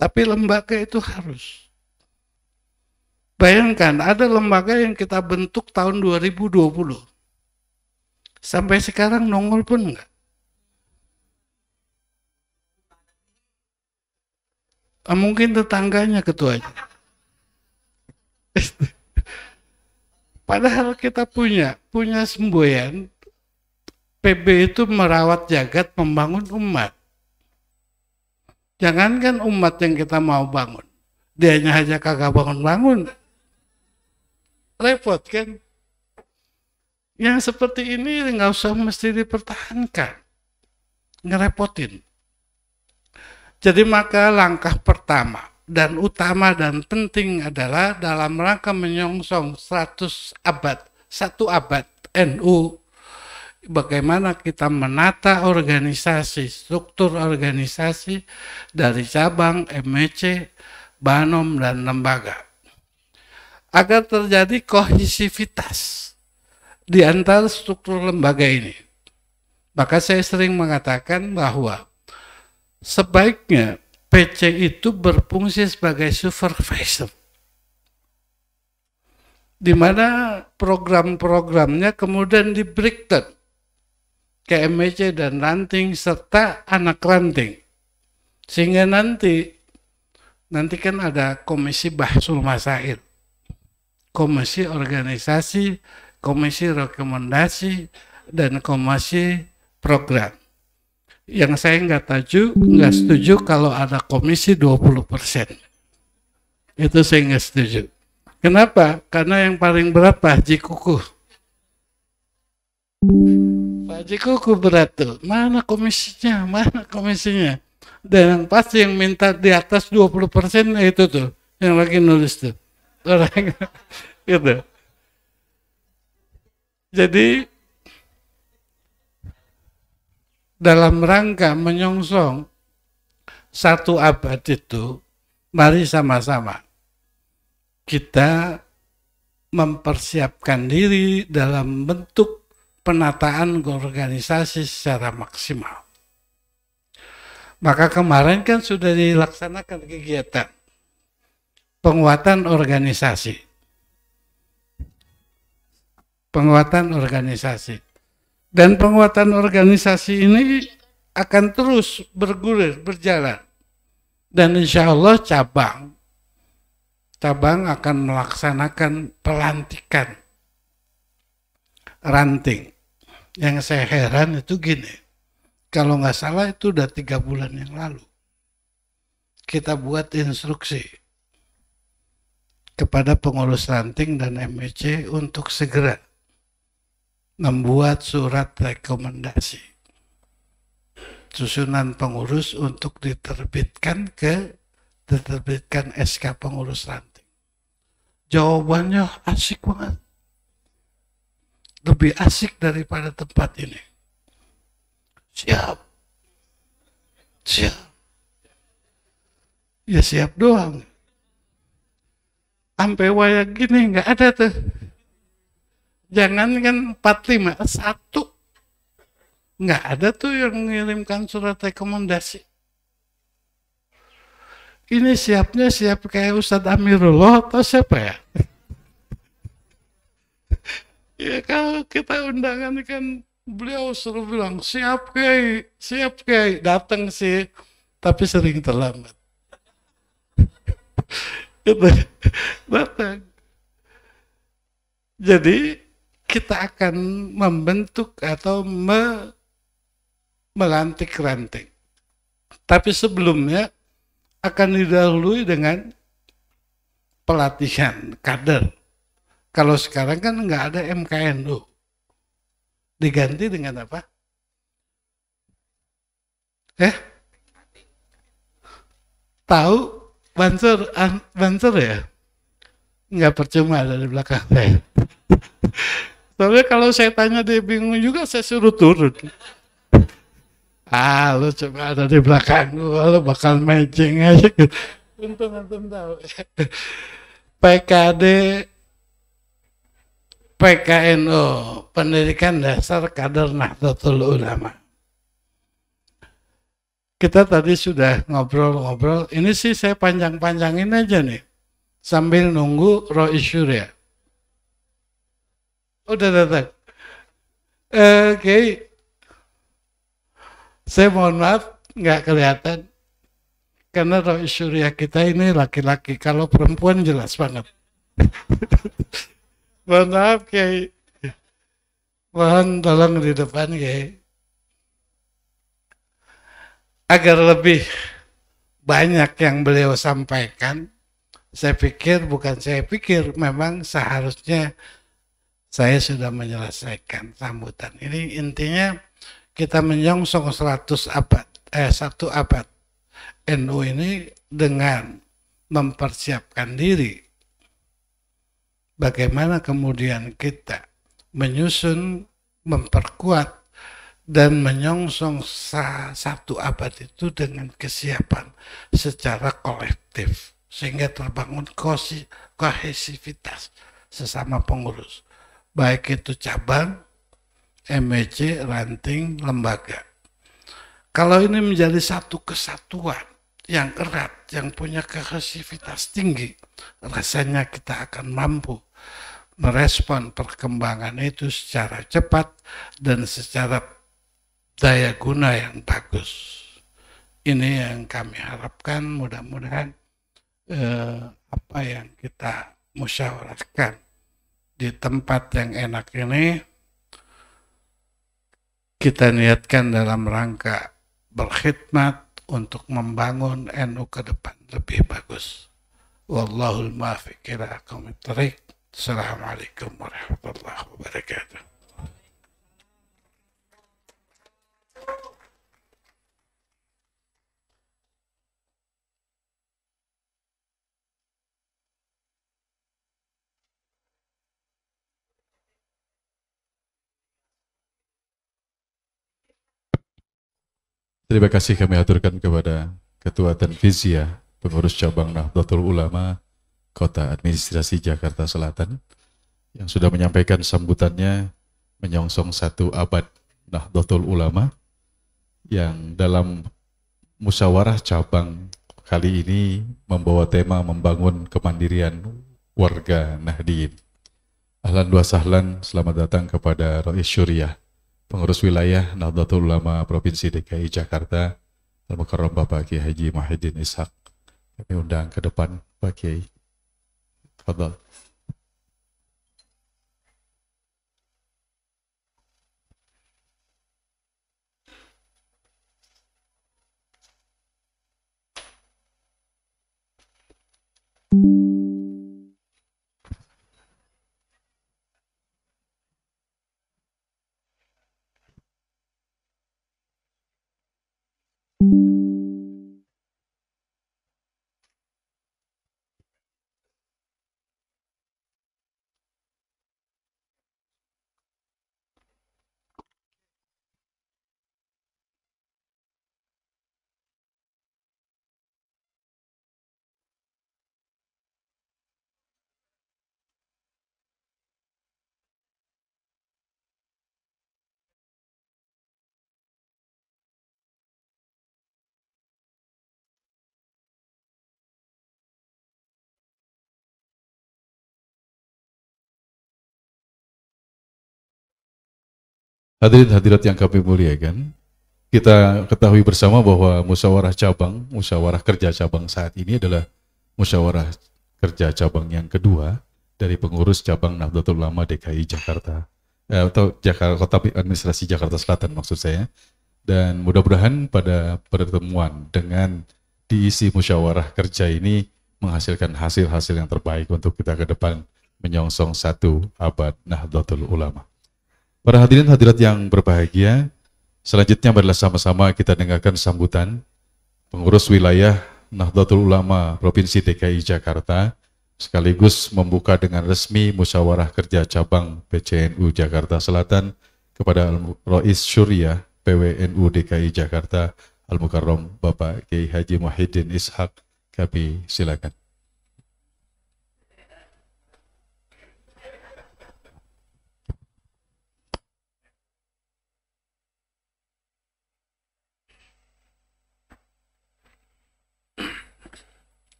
Tapi lembaga itu harus. Bayangkan ada lembaga yang kita bentuk tahun 2020. Sampai sekarang nongol pun enggak. Mungkin tetangganya ketuanya. Padahal kita punya semboyan, PB itu merawat jagat, membangun umat. Jangankan umat yang kita mau bangun, dianya aja kagak bangun-bangun. Repot kan? Yang seperti ini nggak usah mesti dipertahankan, ngerepotin. Jadi maka langkah pertama dan utama dan penting adalah dalam rangka menyongsong 1 abad NU, bagaimana kita menata organisasi, struktur organisasi dari cabang, MEC, Banom, dan lembaga. Agar terjadi kohesivitas di antara struktur lembaga ini. Maka saya sering mengatakan bahwa sebaiknya PC itu berfungsi sebagai supervisor, di mana program-programnya kemudian di breakdown ke MEC dan ranting serta anak ranting, sehingga nanti kan ada komisi bahsul masail, komisi organisasi, komisi rekomendasi, dan komisi program. Yang saya nggak setuju kalau ada komisi 20%. Itu saya nggak setuju. Kenapa? Karena yang paling berat Pak Haji Kukuh. Pak Haji Kukuh berat tuh. Mana komisinya? Mana komisinya? Dan yang pasti yang minta di atas 20% itu tuh. Yang lagi nulis tuh. Orang gitu. Jadi dalam rangka menyongsong 1 abad itu, mari sama-sama kita mempersiapkan diri dalam bentuk penataan organisasi secara maksimal. Maka kemarin kan sudah dilaksanakan kegiatan penguatan organisasi. Penguatan organisasi. Dan penguatan organisasi ini akan terus bergulir, berjalan. Dan insya Allah cabang akan melaksanakan pelantikan ranting. Yang saya heran itu gini, kalau nggak salah itu udah 3 bulan yang lalu. Kita buat instruksi kepada pengurus ranting dan MEC untuk segera membuat surat rekomendasi susunan pengurus untuk diterbitkan SK pengurus ranting. Jawabannya asik banget, lebih asik daripada tempat ini. Siap, ya siap doang. Sampai wayang gini nggak ada tuh. Jangan kan 45, 1. Nggak ada tuh yang mengirimkan surat rekomendasi. Ini siapnya siap kayak Ustadz Amirullah atau siapa ya? Ya kalau kita undangan kan beliau suruh bilang siap Kiai, datang sih, tapi sering terlambat. Itu datang. Jadi kita akan membentuk atau melantik ranting. Tapi sebelumnya akan didahului dengan pelatihan kader. Kalau sekarang kan nggak ada MKNU. Diganti dengan apa? Tahu Banser ya? Nggak percuma ada di belakang saya. Soalnya kalau saya tanya dia bingung juga, saya suruh turun. Lu coba ada di belakang lu bakal matching aja. Untung antum tahu. PKD, PKNO, Pendidikan Dasar Kader Nahdlatul Ulama. Kita tadi sudah ngobrol-ngobrol. Ini sih saya panjang-panjangin aja nih, sambil nunggu Rois Syurya. Udah datang. Oke. Saya mohon maaf nggak kelihatan karena Rois Syurya kita ini laki-laki. Kalau perempuan jelas banget. Mohon maaf Kiai. Mohon tolong di depan Kiai. Agar lebih banyak yang beliau sampaikan, memang seharusnya saya sudah menyelesaikan sambutan. Ini intinya kita menyongsong 100 abad, 1 abad NU ini dengan mempersiapkan diri. Bagaimana kemudian kita menyusun, memperkuat, dan menyongsong 1 abad itu dengan kesiapan secara kolektif. Sehingga terbangun kohesivitas sesama pengurus. Baik itu cabang, MEC, ranting, lembaga. Kalau ini menjadi satu kesatuan yang erat, yang punya kohesivitas tinggi, rasanya kita akan mampu merespon perkembangan itu secara cepat dan secara daya guna yang bagus. Ini yang kami harapkan, mudah-mudahan apa yang kita musyawarahkan di tempat yang enak ini kita niatkan dalam rangka berkhidmat untuk membangun NU ke depan lebih bagus. Wallahul muwaffiq ila aqwamit thoriq. Assalamualaikum warahmatullahi wabarakatuh. Terima kasih kami aturkan kepada Ketua Tanfiziyah Pengurus Cabang Nahdlatul Ulama Kota Administrasi Jakarta Selatan yang sudah menyampaikan sambutannya menyongsong 1 abad Nahdlatul Ulama yang dalam musyawarah cabang kali ini membawa tema membangun kemandirian warga Nahdliyin. Ahlan wa sahlan, selamat datang kepada Rais Syuriah Pengurus Wilayah Nahdlatul Ulama Provinsi DKI Jakarta, Al-Mukarram Bapak Kiai Haji Muhyiddin Ishaq. Kami undang ke depan Pak Kiai. Fadhal. Hadirin hadirat yang kami muliakan, kita ketahui bersama bahwa musyawarah kerja cabang saat ini adalah musyawarah kerja cabang yang kedua dari pengurus cabang Nahdlatul Ulama DKI Jakarta, atau Kota Administrasi Jakarta Selatan maksud saya. Dan mudah-mudahan pada pertemuan dengan diisi musyawarah kerja ini menghasilkan hasil-hasil yang terbaik untuk kita ke depan menyongsong 1 abad Nahdlatul Ulama. Para hadirin hadirat yang berbahagia, selanjutnya adalah sama-sama kita dengarkan sambutan pengurus wilayah Nahdlatul Ulama Provinsi DKI Jakarta, sekaligus membuka dengan resmi musyawarah kerja cabang PCNU Jakarta Selatan kepada Rais Syuriah PWNU DKI Jakarta, Al-Mukarram Bapak Kiai Haji Muhyiddin Ishaq. Kami silakan.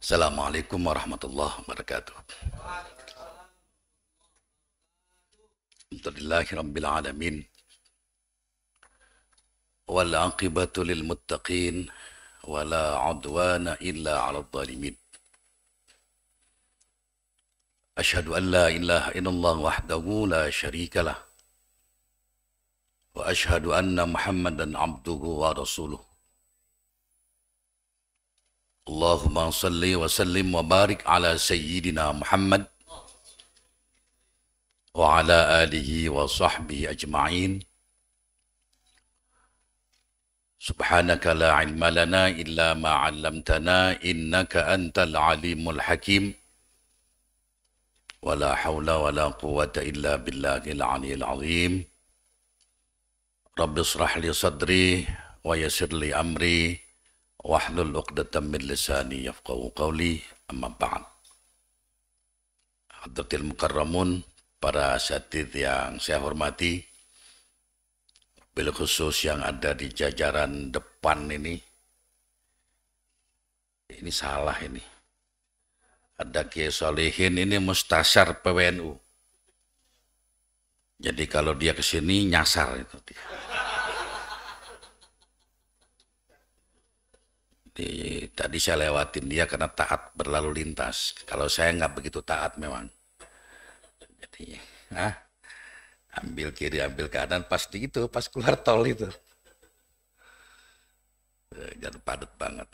Assalamualaikum warahmatullahi wabarakatuh. Alhamdulillahirabbil alamin. Wal aqibatu lil muttaqin wala udwana illa 'alal zalimin. Asyhadu an la ilaha illallah wahdahu la syarikalah. Wa asyhadu anna Muhammadan 'abduhu wa rasuluh. Allahumma salli wa sallim wa barik ala sayyidina Muhammad وعلى آله وصحبه أجمعين سبحانك لا علم لنا إلا ما علمتنا إنك أنت العليم الحكيم ولا حول ولا قوة إلا بالله العلي العظيم رب اشرح لي صدري ويسر لي أمري واحلل عقدة من لساني يفقهوا قولي أما بعد. Hadratil Mukarramun, para asatidz yang saya hormati, bil khusus yang ada di jajaran depan ini salah ini. Ada Kiai Solihin ini mustasyar PWNU. Jadi kalau dia ke sini nyasar itu dia. Tadi saya lewatin dia karena taat berlalu lintas. Kalau saya nggak begitu taat memang. Jadi, ambil kiri, ambil kanan, pas di itu, pas keluar tol itu. Jangan padat banget.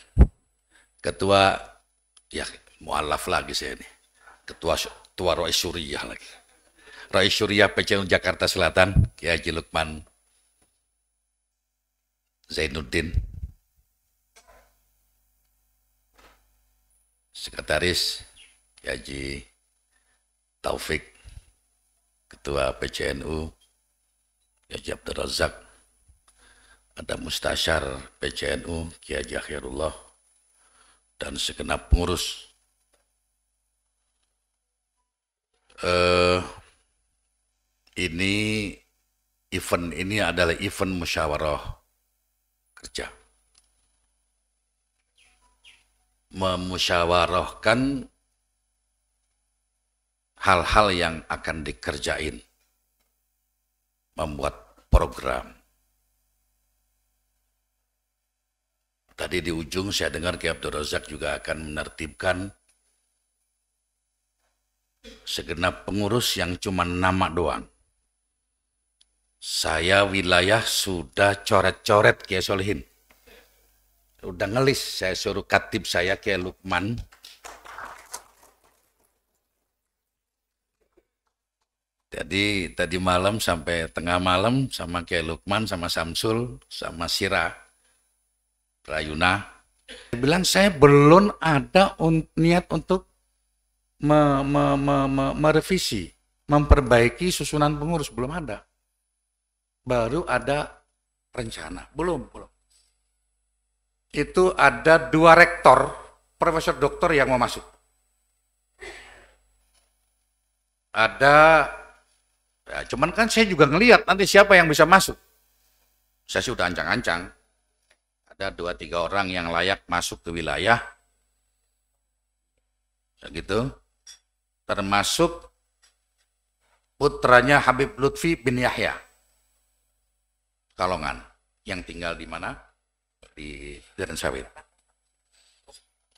Ketua, ya mualaf lagi saya ini. Ketua Rais Syuriah lagi. Rais Syuriah PCNU Jakarta Selatan, Kiai Haji Lukman Zainuddin. Sekretaris Kiai Haji Taufik, Ketua PCNU Kiai Haji Abdul Razak, ada Mustasyar PCNU Kiai Haji Akhirullah, dan segenap pengurus. Event ini adalah event musyawarah kerja. Memusyawarahkan hal-hal yang akan dikerjain, membuat program. Tadi di ujung saya dengar Kiai Abdul Razak juga akan menertibkan segenap pengurus yang cuma nama doang. Saya wilayah sudah coret-coret Kiai Solihin. Udah ngelis, saya suruh katib saya Kiai Lukman. Jadi tadi malam sampai tengah malam sama Kiai Lukman, sama Samsul, sama Sira, Rayuna. Dia bilang saya belum ada niat untuk merevisi, memperbaiki susunan pengurus, belum ada. Baru ada rencana, belum. Itu ada 2 rektor, profesor doktor yang mau masuk. Ada, ya cuman kan saya juga ngelihat nanti siapa yang bisa masuk. Saya sudah ancang-ancang. Ada 2-3 orang yang layak masuk ke wilayah. Ya gitu. Termasuk putranya Habib Lutfi bin Yahya, Kalongan, yang tinggal di mana? Di Duren Sawit,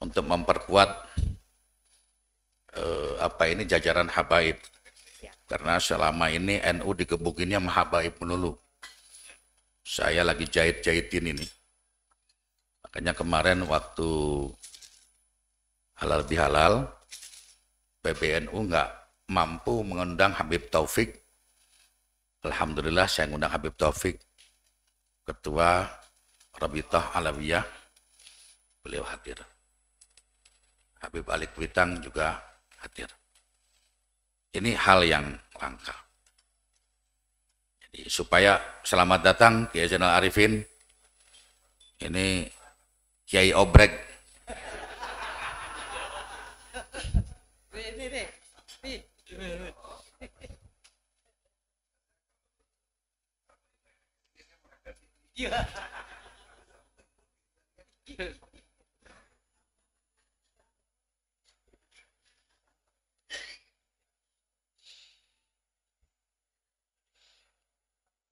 untuk memperkuat jajaran habaib, karena selama ini NU dikebukinnya sama habaib melulu. Saya lagi jahit-jahitin ini, makanya kemarin waktu halal bihalal PBNU nggak mampu mengundang Habib Taufik. Alhamdulillah saya ngundang Habib Taufik, Ketua Rabitah Alawiyah, beliau hadir. Habib Ali Kuitang juga hadir. Ini hal yang langka. Jadi supaya selamat datang Kiai Zainal Arifin, ini Kiai Obrek.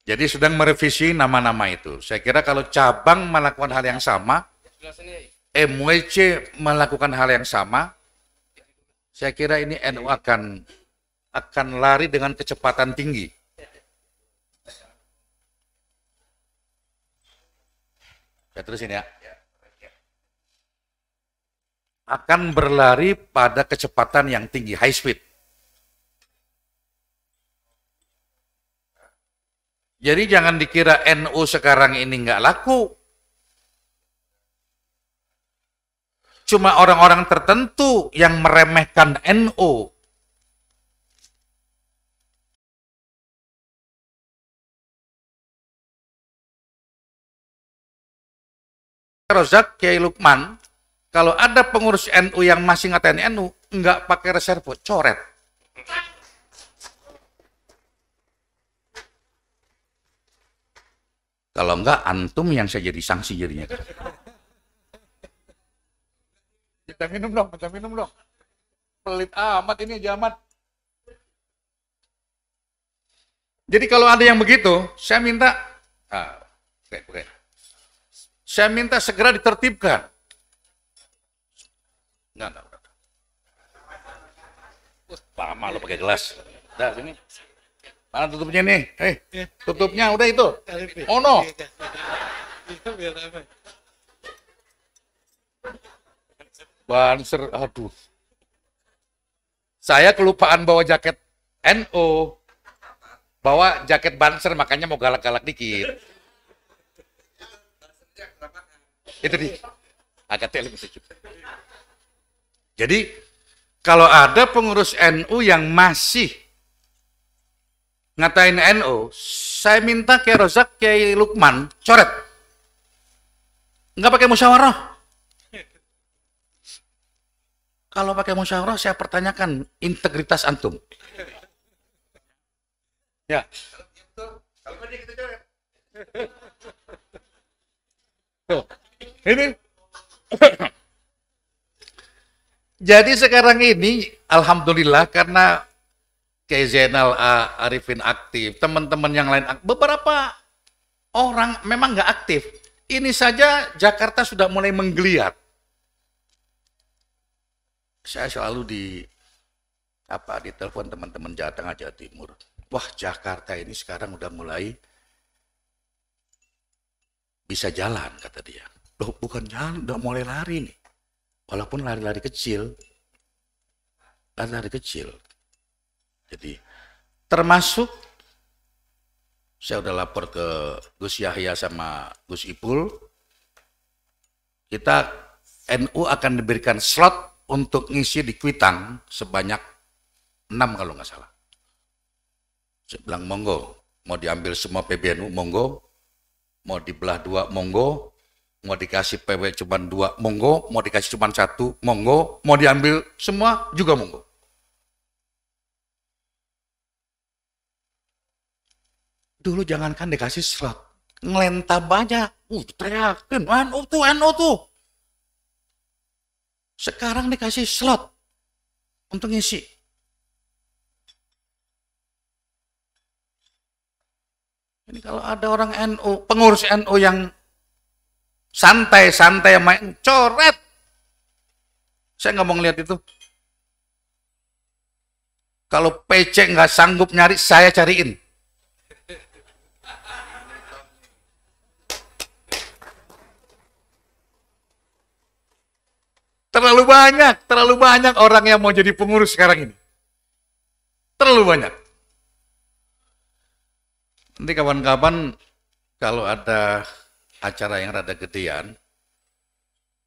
Jadi sedang merevisi nama-nama itu. Saya kira kalau cabang melakukan hal yang sama, MWC melakukan hal yang sama, saya kira ini NU akan lari dengan kecepatan tinggi. Saya terusin ya. Akan berlari pada kecepatan yang tinggi, high speed. Jadi jangan dikira NU sekarang ini nggak laku. Cuma orang-orang tertentu yang meremehkan NU. Rozak, Kiai Lukman, kalau ada pengurus NU yang masih ngatain NU, nggak pakai reserve, coret. Kalau enggak, antum yang saya jadi sanksi jadinya. Kita minum dong, kita minum dong. Pelit amat ini amat. Jadi kalau ada yang begitu, saya minta, saya minta segera ditertibkan. Enggak. Lama lo pakai gelas. Dah sini. Mana tutupnya nih? Tutupnya udah itu. Oh no. Banser, aduh. Saya kelupaan bawa jaket NU. Bawa jaket Banser, makanya mau galak-galak dikit. Itu dia. Agak telem sedikit. Jadi, kalau ada pengurus NU yang masih ngatain NU, saya minta Kiai Rozak, Kiai Lukman, coret. Nggak pakai musyawarah. Kalau pakai musyawarah, saya pertanyakan integritas antum. Ya. Tuh, ini. Jadi sekarang ini, alhamdulillah, karena Kiai Zainal Arifin aktif, teman-teman yang lain aktif, beberapa orang memang nggak aktif. Ini saja Jakarta sudah mulai menggeliat. Saya selalu ditelepon teman-teman Jawa Tengah, Jawa Timur. Wah, Jakarta ini sekarang udah mulai bisa jalan, kata dia. Loh, bukan jalan, udah mulai lari nih. Walaupun lari-lari kecil. Lari-lari kecil. Jadi, termasuk saya udah lapor ke Gus Yahya sama Gus Ipul. Kita NU akan diberikan slot untuk ngisi di Kuitang sebanyak 6 kalau nggak salah. Saya bilang monggo, mau diambil semua PBNU monggo, mau dibelah 2 monggo, mau dikasih PW cuma 2 monggo, mau dikasih cuma 1 monggo, mau diambil semua juga monggo. Dulu jangankan dikasih slot, ngelentah banyak, teriakin, NU tuh. Sekarang dikasih slot untuk ngisi. Ini kalau ada orang NU, pengurus NU yang santai-santai main, coret. Saya nggak mau ngeliat itu. Kalau PC nggak sanggup nyari, saya cariin. Terlalu banyak orang yang mau jadi pengurus sekarang ini. Terlalu banyak. Nanti kawan-kawan kalau ada acara yang rada gedean,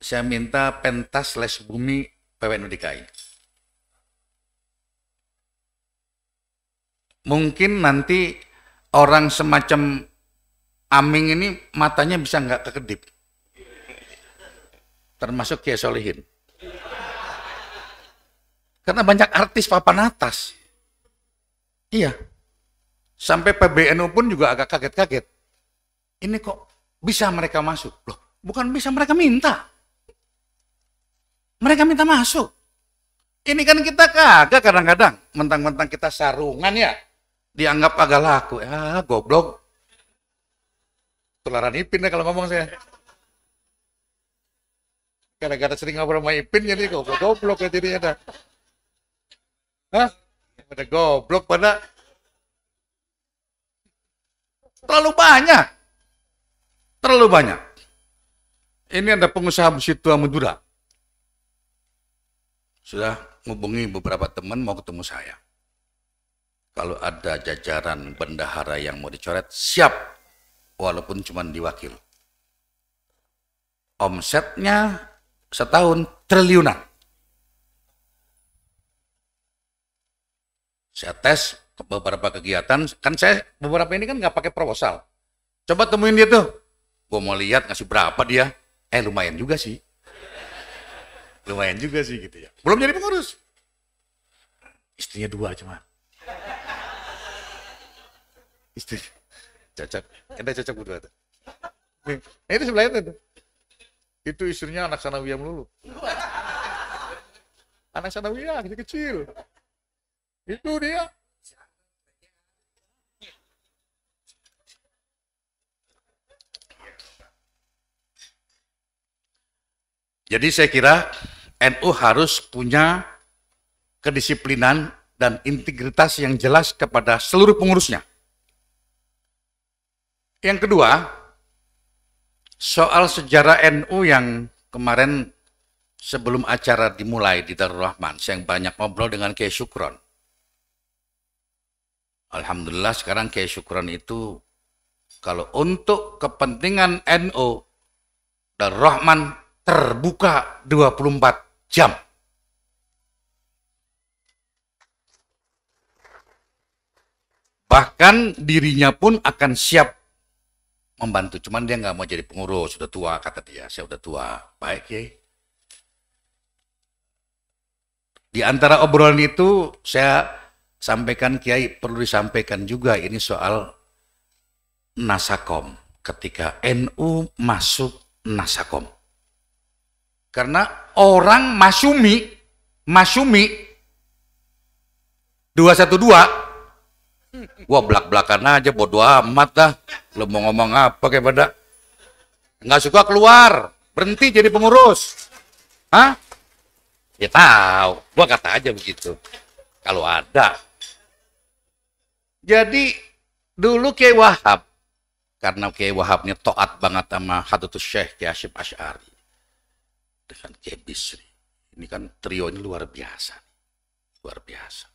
saya minta pentas les bumi PWNU DKI. Mungkin nanti orang semacam Aming ini matanya bisa nggak kekedip. Termasuk Kiai Solihin. Karena banyak artis papan atas. Iya. Sampai PBNU pun juga agak kaget-kaget. Ini kok bisa mereka masuk? Loh, bukan bisa, mereka minta. Mereka minta masuk. Ini kan kita kagak kadang-kadang. Mentang-mentang kita sarungan ya. Dianggap agak laku. Ya, goblok. Tularan Ipin deh kalau ngomong saya. Gara-gara sering ngobrol sama Ipin jadi goblok ya jadinya dah. Hah? Pada goblok pada. Terlalu banyak. Terlalu banyak. Ini ada pengusaha besi tua Madura. Sudah menghubungi beberapa teman mau ketemu saya. kalau ada jajaran bendahara yang mau dicoret, siap, walaupun cuma diwakil. Omsetnya setahun triliunan. Saya tes beberapa kegiatan, kan saya beberapa ini kan nggak pakai proposal. Coba temuin dia tuh, gue mau lihat ngasih berapa dia, lumayan juga sih. Lumayan juga sih gitu ya. Belum jadi pengurus. Istrinya 2 cuma. Istri cocok, kita cocok berdua tuh. Itu sebelahnya tuh. Itu istrinya anak sanawiyah melulu. Anak sanawiyah kecil-kecil. Itu dia. Jadi saya kira NU harus punya kedisiplinan dan integritas yang jelas kepada seluruh pengurusnya. Yang kedua, soal sejarah NU yang kemarin sebelum acara dimulai di Darul Rahman, saya banyak ngobrol dengan Kiai Syukron. Alhamdulillah sekarang Kiai Syukron itu kalau untuk kepentingan NU, Darul Rahman terbuka 24 jam. Bahkan dirinya pun akan siap membantu. Cuman dia nggak mau jadi pengurus, sudah tua kata dia. Saya udah tua. Baik ya. Di antara obrolan itu saya sampaikan, Kiai perlu disampaikan juga ini soal Nasakom. Ketika NU masuk Nasakom. Karena orang Masyumi 212, wah belak-belakan aja, bodo amat dah. Lo mau ngomong apa kayak pada nggak suka keluar, berhenti jadi pengurus. Hah? Ya tahu, gua kata aja begitu. Kalau ada. Jadi dulu Kiai Wahab, karena Kiai Wahabnya taat banget sama Hadratus Syekh Kiai Hasyim Asy'ari dengan Kiai Bisri. Ini kan trio ini luar biasa. Luar biasa.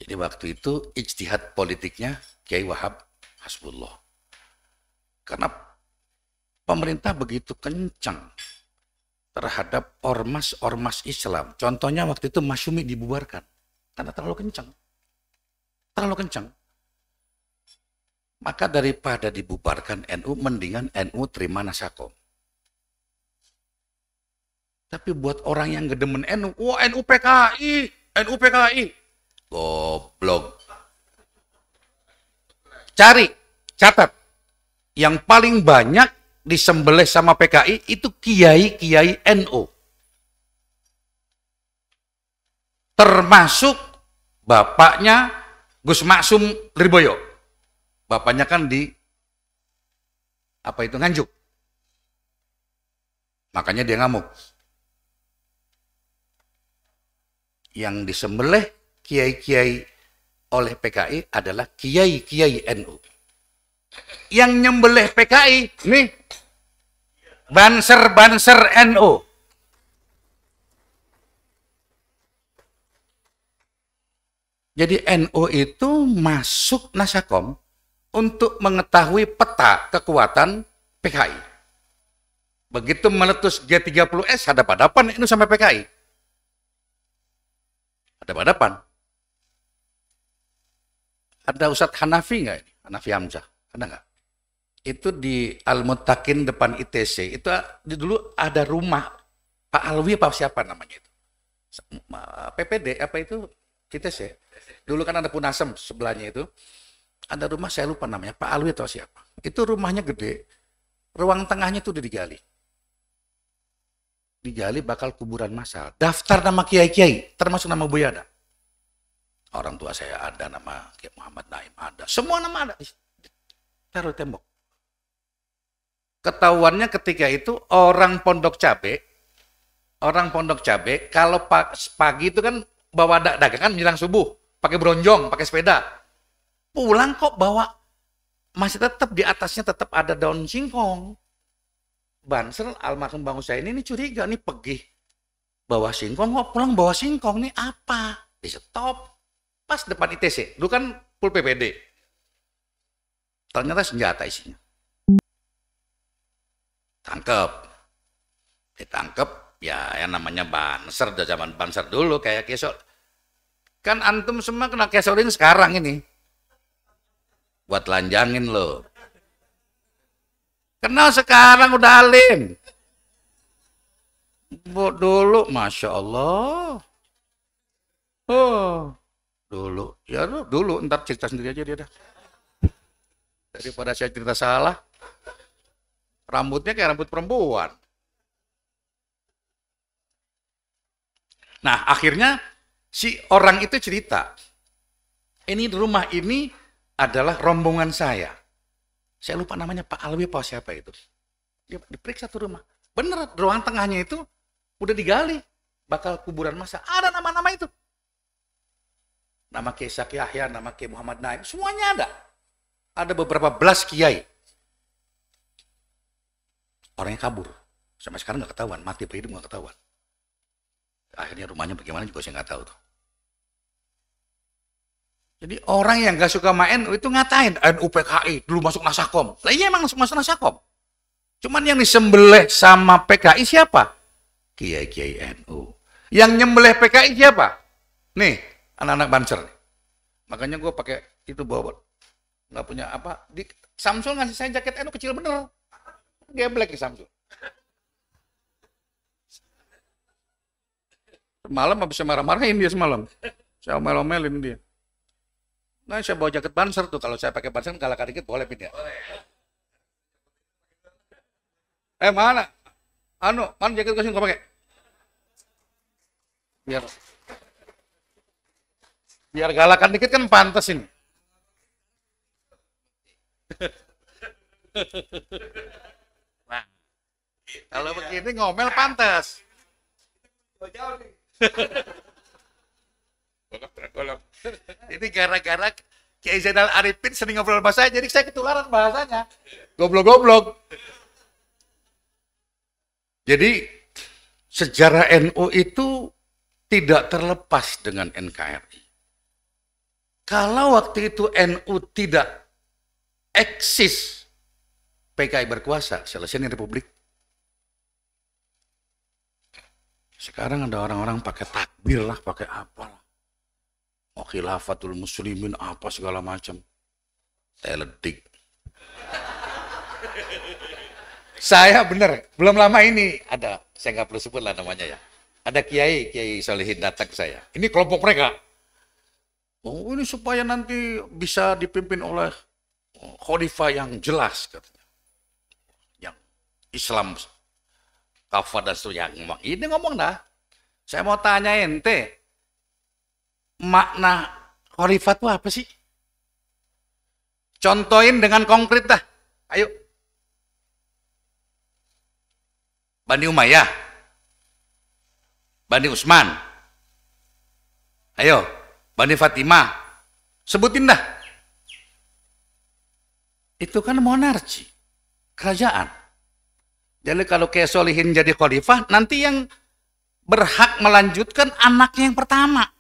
Jadi waktu itu ijtihad politiknya Kiai Wahab Hasbullah. Karena pemerintah begitu kencang terhadap ormas-ormas Islam. Contohnya waktu itu Masyumi dibubarkan. Karena terlalu kencang. Terlalu kencang. Maka daripada dibubarkan NU, mendingan NU terima Nasakom. Tapi buat orang yang gedemen NU, wah NU PKI, NU PKI. Goblok. Cari, catat. Yang paling banyak disembelih sama PKI itu kiai-kiai NU. Termasuk bapaknya Gus Maksum Lirboyo. Bapaknya kan di Nganjuk. Makanya dia ngamuk. Yang disembelih kiai-kiai oleh PKI adalah kiai-kiai NU. Yang nyembelih PKI, nih, banser-banser NU. Jadi NU itu masuk Nasakom untuk mengetahui peta kekuatan PKI. Begitu meletus G30S, hadap-hadapan NU sampai PKI. Hadap-hadapan. Ada Ustadz Hanafi nggak ini? Hanafi Hamzah. Ada nggak? Itu di Al-Muttaqin depan ITC. Itu dulu ada rumah Pak Alwi apa siapa namanya itu? PPD apa itu? ITC. Dulu kan ada Punasem sebelahnya itu. Ada rumah saya lupa namanya. Pak Alwi atau siapa? Itu rumahnya gede. Ruang tengahnya itu udah digali. Digali bakal kuburan massal. Daftar nama kiai-kiai, termasuk nama Buya ada. Orang tua saya ada, nama Kiai Muhammad Naim ada. Semua nama ada. Taruh tembok. Ketahuannya ketika itu orang Pondok Cabe, kalau pagi itu kan bawa dagangan menjelang subuh, pakai bronjong, pakai sepeda. Pulang kok bawa, masih tetap di atasnya tetap ada daun singkong. Banser almarhum Bang Husaini ini curiga nih, pergi bawa singkong, kok pulang bawa singkong nih apa? Di stop. Pas depan ITC, dulu kan full PPD. Ternyata senjata isinya. Tangkep. Ditangkep, ya yang namanya banser, udah zaman banser dulu, kayak kesol. Kan antum semua kena kesolin sekarang ini. Buat lanjangin loh. Kenal sekarang udah alim. Dulu, Masya Allah. Oh, dulu. Ya dulu, ntar cerita sendiri aja dia dah. Daripada saya cerita salah. Rambutnya kayak rambut perempuan. Nah, akhirnya si orang itu cerita. Ini rumah ini adalah rombongan saya. Saya lupa namanya Pak Alwi apa siapa itu. Dia diperiksa tuh rumah. Bener, ruang tengahnya itu udah digali. Bakal kuburan masa. Ada nama-nama itu. Nama Kiai Saki Yahya, nama Kiai Muhammad Naim. Semuanya ada. Ada beberapa belas kiai. Orangnya kabur. Sampai sekarang nggak ketahuan. Mati apa hidup nggak ketahuan. Akhirnya rumahnya bagaimana juga saya nggak tahu tuh. Jadi orang yang nggak suka main itu ngatain NU PKI dulu masuk Nasakom. Lah iya emang masuk Nasakom. Cuman yang disembelih sama PKI siapa? Kiai-kiai NU. Yang nyembelih PKI siapa? Nih, anak-anak Banser. Makanya gue pakai itu bawa nggak punya apa. Di Samsul ngasih saya jaket NU kecil bener. Geblek di Samsul. Semalam habis marah-marahin dia semalam. Saya omel-omelin dia. Nah, saya bawa jaket Banser tuh. Kalau saya pakai Banser kalah dikit boleh pindah. Mana? Mana jaket kasih kau pakai? Biar galakan dikit kan pantas ini. Nah, kalau begini ngomel pantas. Ini gara-gara Kiai Zainal Arifin sering ngobrol bahasa, jadi saya ketularan bahasanya. Goblok-goblok. Jadi sejarah NU itu tidak terlepas dengan NKRI. Kalau waktu itu NU tidak eksis, PKI berkuasa, selesai ini Republik. Sekarang ada orang-orang pakai takbir lah, pakai apa lah. Mau khilafatul muslimin, apa segala macam. Saya ledik. Saya bener, belum lama ini ada, saya nggak perlu sebut lah namanya ya. Ada Kiai Solihin datang ke saya. Ini kelompok mereka. Oh ini supaya nanti bisa dipimpin oleh khalifah yang jelas katanya. Yang Islam kafah dan seterusnya. Ini ngomong dah. Saya mau tanya ente, makna khalifah itu apa sih? Contohin dengan konkret dah. Ayo. Bani Umayyah, Bani Utsman, ayo, Bani Fatimah, sebutin dah. Itu kan monarki, kerajaan. Jadi kalau Kiai Solihin jadi khalifah, nanti yang berhak melanjutkan anaknya yang pertama.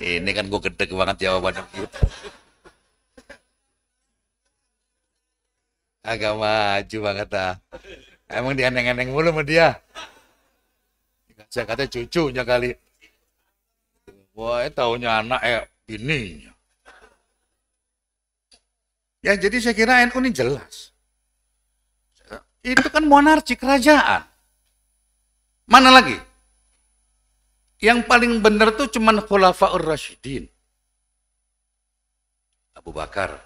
Ini kan gue gede banget jawabannya gitu. Agak maju banget dah. Emang dia neng-neng mulu sama dia. Saya kata cucunya kali. Wah, taunya anak bininya. Ya jadi saya kira NU ini jelas. Itu kan monarki kerajaan. Mana lagi? Yang paling benar tuh cuman Khulafaur Rasyidin. Abu Bakar,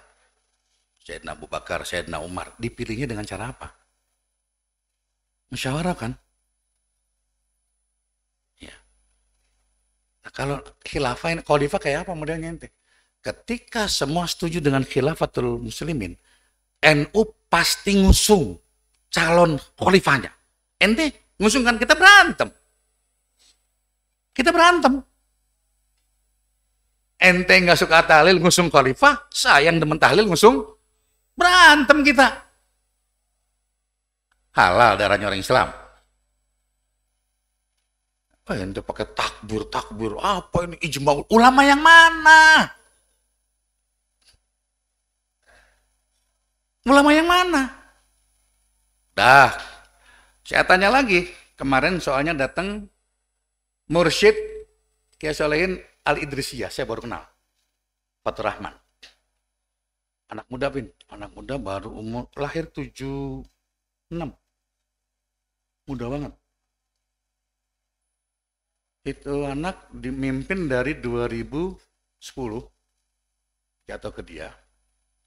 Sayyidina Umar. Dipilihnya dengan cara apa? Musyawarah kan? Ya. Nah, kalau khilafah, khalifah kayak apa modelnya ente? Ketika semua setuju dengan khilafatul muslimin, NU pasti ngusung calon khalifahnya. Ente ngusung kan, kita berantem. Kita berantem. Ente nggak suka tahlil ngusung khalifah, saya yang demen tahlil ngusung, berantem kita. Halal darahnya orang Islam. Ente pakai takbir, apa ini ijma ulama yang mana? Ulama yang mana? Dah, saya tanya lagi. Kemarin soalnya datang Mursyid Kiai Solehin Al-Idrisiyah, saya baru kenal. Fatur Rahman. Anak muda, Bin. Anak muda baru umur, lahir 76. Muda banget. Itu anak dimimpin dari 2010, jatuh ke dia,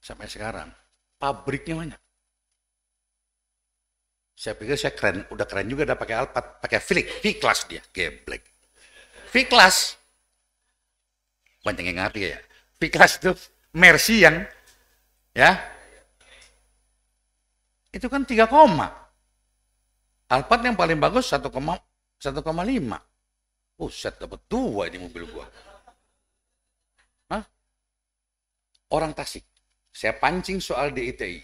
sampai sekarang. Pabriknya banyak. Saya pikir saya keren, udah keren juga, udah pakai Alphard, pakai V-Class dia, geblek. V-Class, banyak yang ngerti ya. V-Class itu Mercy yang, ya, itu kan 3 koma. Alphard yang paling bagus 1,5. Set dapat 2 ini mobil gua. Hah? Orang Tasik. Saya pancing soal DITI.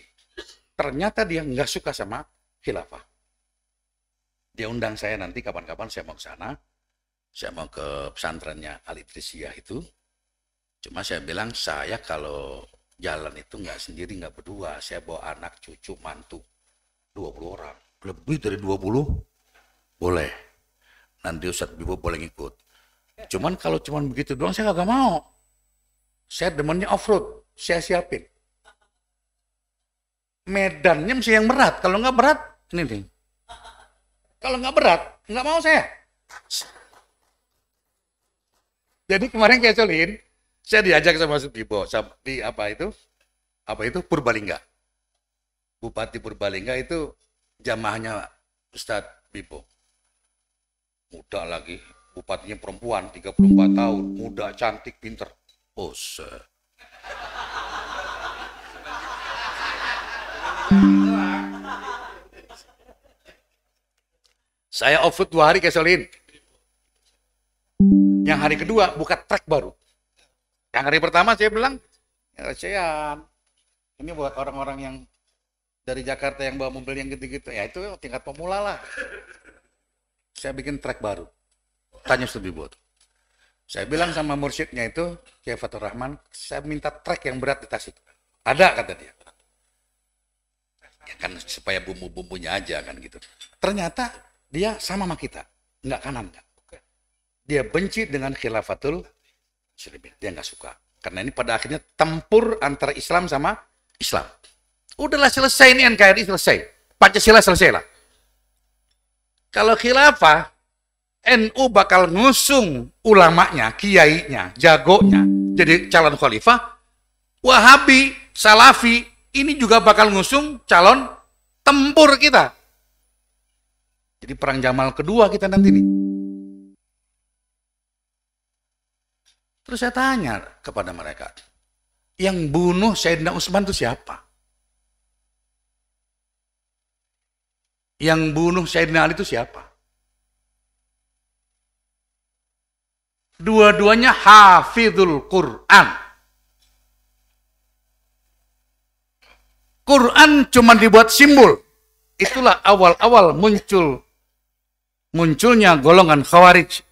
Ternyata dia nggak suka sama khilafah. Dia undang saya nanti kapan-kapan saya mau ke sana. Saya mau ke pesantrennya Al-Idrisiyah itu. Cuma saya bilang, saya kalau jalan itu nggak sendiri, nggak berdua. Saya bawa anak, cucu, mantu. 20 orang. Lebih dari 20, boleh. Nanti Ustadz Bibo boleh ngikut. Cuman kalau cuman begitu doang saya kagak mau. Saya demennya off-road. Saya siapin. Medannya mesti yang berat. Kalau nggak berat, ini nih. Kalau nggak berat, nggak mau saya. Jadi kemarin kayak Solin, saya diajak sama Ustadz Bibo. Di apa itu? Purbalingga. Bupati Purbalingga itu jamaahnya Ustadz Bibo. Muda lagi, bupatinya perempuan, 34 tahun, muda, cantik, pinter. Saya off-road 2 hari ke Solin. Yang hari kedua buka trek baru. Yang hari pertama saya bilang, ya ini buat orang-orang yang dari Jakarta yang bawa mobil yang gitu-gitu. Ya itu tingkat pemula lah. Saya bikin trek baru. Tanya Ustadz Bibo. Saya bilang sama mursyidnya itu, Kiai Fatur Rahman, saya minta trek yang berat di Tasik. Ada, kata dia. Ya kan supaya bumbu-bumbunya aja kan gitu. Ternyata dia sama kita. Nggak kanan. Dia benci dengan khilafatul muslimin. Dia nggak suka. Karena ini pada akhirnya tempur antara Islam sama Islam. Udahlah selesai ini NKRI selesai. Pancasila selesai lah. Kalau khilafah, NU bakal ngusung ulamanya, kiainya, jagonya, jadi calon khalifah. Wahabi, Salafi, ini juga bakal ngusung calon tempur kita. Jadi perang Jamal kedua kita nanti nih. Terus saya tanya kepada mereka, yang bunuh Sayyidina Utsman itu siapa? Yang bunuh Sayyidina Ali itu siapa? Dua-duanya hafizul Quran. Quran cuma dibuat simbol. Itulah awal-awal munculnya golongan Khawarij.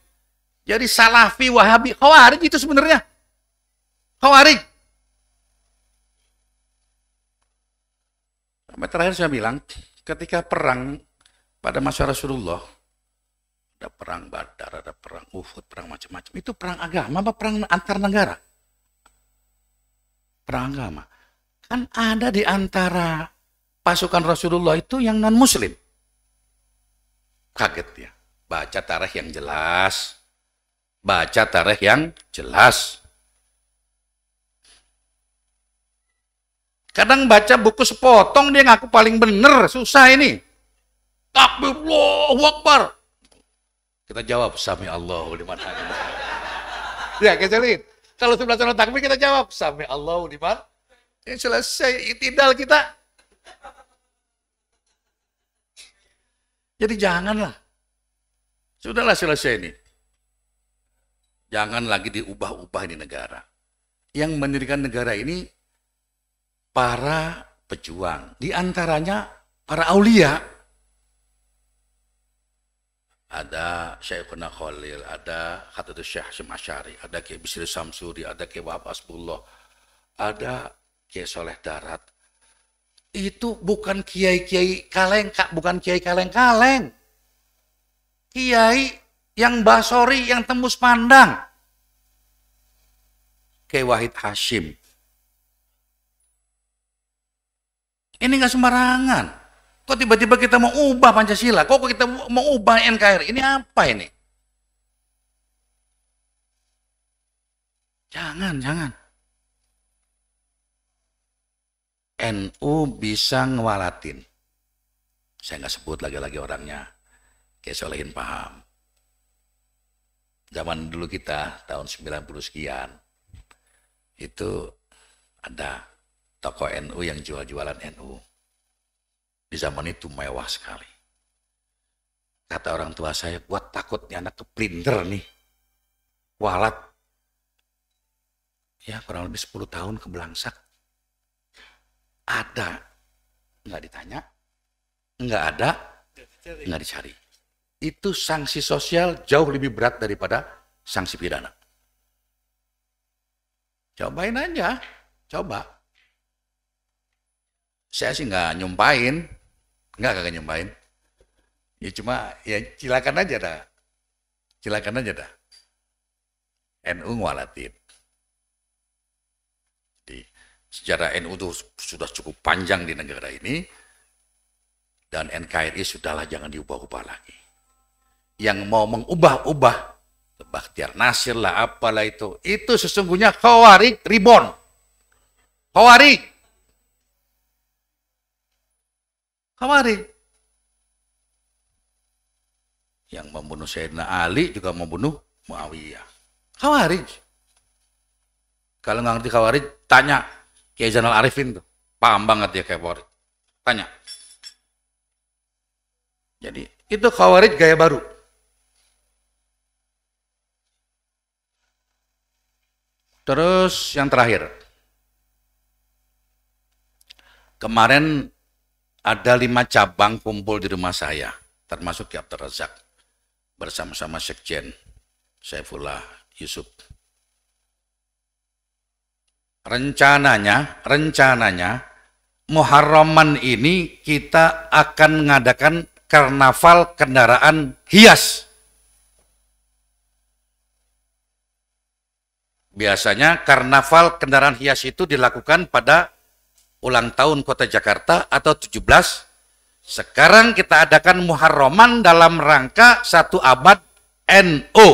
Jadi Salafi, Wahabi, Khawarij itu sebenarnya. Khawarij. Sampai terakhir saya bilang, ketika perang pada masa Rasulullah, ada perang Badar, ada perang Uhud, perang macam-macam. Itu perang agama apa perang antar negara? Perang agama. Kan ada di antara pasukan Rasulullah itu yang non-muslim. Kaget dia. Baca tarikh yang jelas. Baca tarikh yang jelas. Kadang baca buku sepotong dia ngaku paling bener, susah ini. Takbir, Allahu Akbar. Kita jawab, Sami Allahu liman hamidah. Ya, kecuali kalau sebelah sana takbir kita jawab, Sami Allahu liman. Ya, selesai itidal kita. Jadi janganlah. Sudahlah selesai ini. Jangan lagi diubah-ubah di negara. Yang mendirikan negara ini para pejuang. Di antaranya para aulia. Ada Syekhuna Khalil, ada Khattatus Syekh Hasyim Asy'ari, ada Kiai Bisri Samsuri, ada Kiai Wahab Asbullah, ada Kiai Soleh Darat. Itu bukan kiai-kiai kaleng, bukan kiai kaleng-kaleng. Kiai yang basori, yang tembus pandang. Kiai Wahid Hashim. Ini nggak sembarangan. Kok tiba-tiba kita mau ubah Pancasila? Kok kita mau ubah NKRI? Ini apa ini? Jangan. NU bisa ngewalatin. Saya nggak sebut lagi orangnya. Kayak Solehin paham. Zaman dulu kita, tahun 90 sekian, itu ada toko NU yang jual-jualan NU. Di zaman itu mewah sekali. Kata orang tua saya, buat takutnya anak keblinder nih. Walat. Ya kurang lebih 10 tahun kebelangsak. Ada. Nggak ditanya. Nggak ada. Nggak dicari. Itu sanksi sosial jauh lebih berat daripada sanksi pidana. Cobain aja. Coba. Saya sih nggak nyumpain. Kagak nyumpain. Ya cuma, ya silakan aja dah. NU ngwalatin. Jadi, sejarah NU itu sudah cukup panjang di negara ini. Dan NKRI sudahlah jangan diubah-ubah lagi. Yang mau mengubah-ubah, Bakhtiar Nasir lah, apalah itu sesungguhnya Khawarij Reborn. Khawarij. Yang membunuh Sayyidina Ali juga membunuh Muawiyah. Khawarij. Kalau nggak ngerti Khawarij, tanya Kiai Zainal Arifin tuh. Paham banget dia kayak Khawarij. Tanya. Jadi itu Khawarij gaya baru. Terus yang terakhir. Kemarin ada 5 cabang kumpul di rumah saya, termasuk Ki Abdul Razak, bersama-sama Sekjen Saifullah Yusuf. Rencananya Muharraman ini kita akan mengadakan karnaval kendaraan hias. Biasanya karnaval kendaraan hias itu dilakukan pada ulang tahun Kota Jakarta atau 17. Sekarang kita adakan Muharraman dalam rangka 1 abad NU.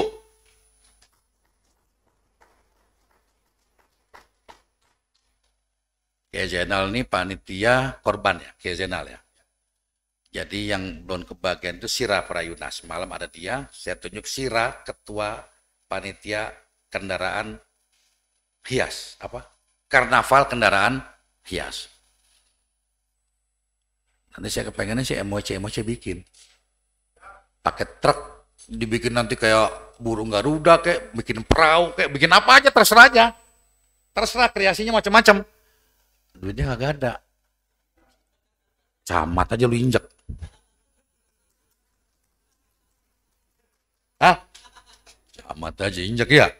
Kiai Zainal ini panitia korban ya, Kiai Zainal ya. Jadi yang belum kebagian itu Sira Prayunas. Malam ada dia, saya tunjuk Sira, ketua panitia kendaraan hias. Karnaval kendaraan hias. Nanti saya kepengennya sih emoji bikin. Pakai truk, dibikin nanti kayak burung Garuda, kayak bikin perahu, kayak bikin apa aja, terserah aja. Terserah, kreasinya macam-macam. Duitnya kagak ada. Camat aja lu injek. Camat aja injek ya?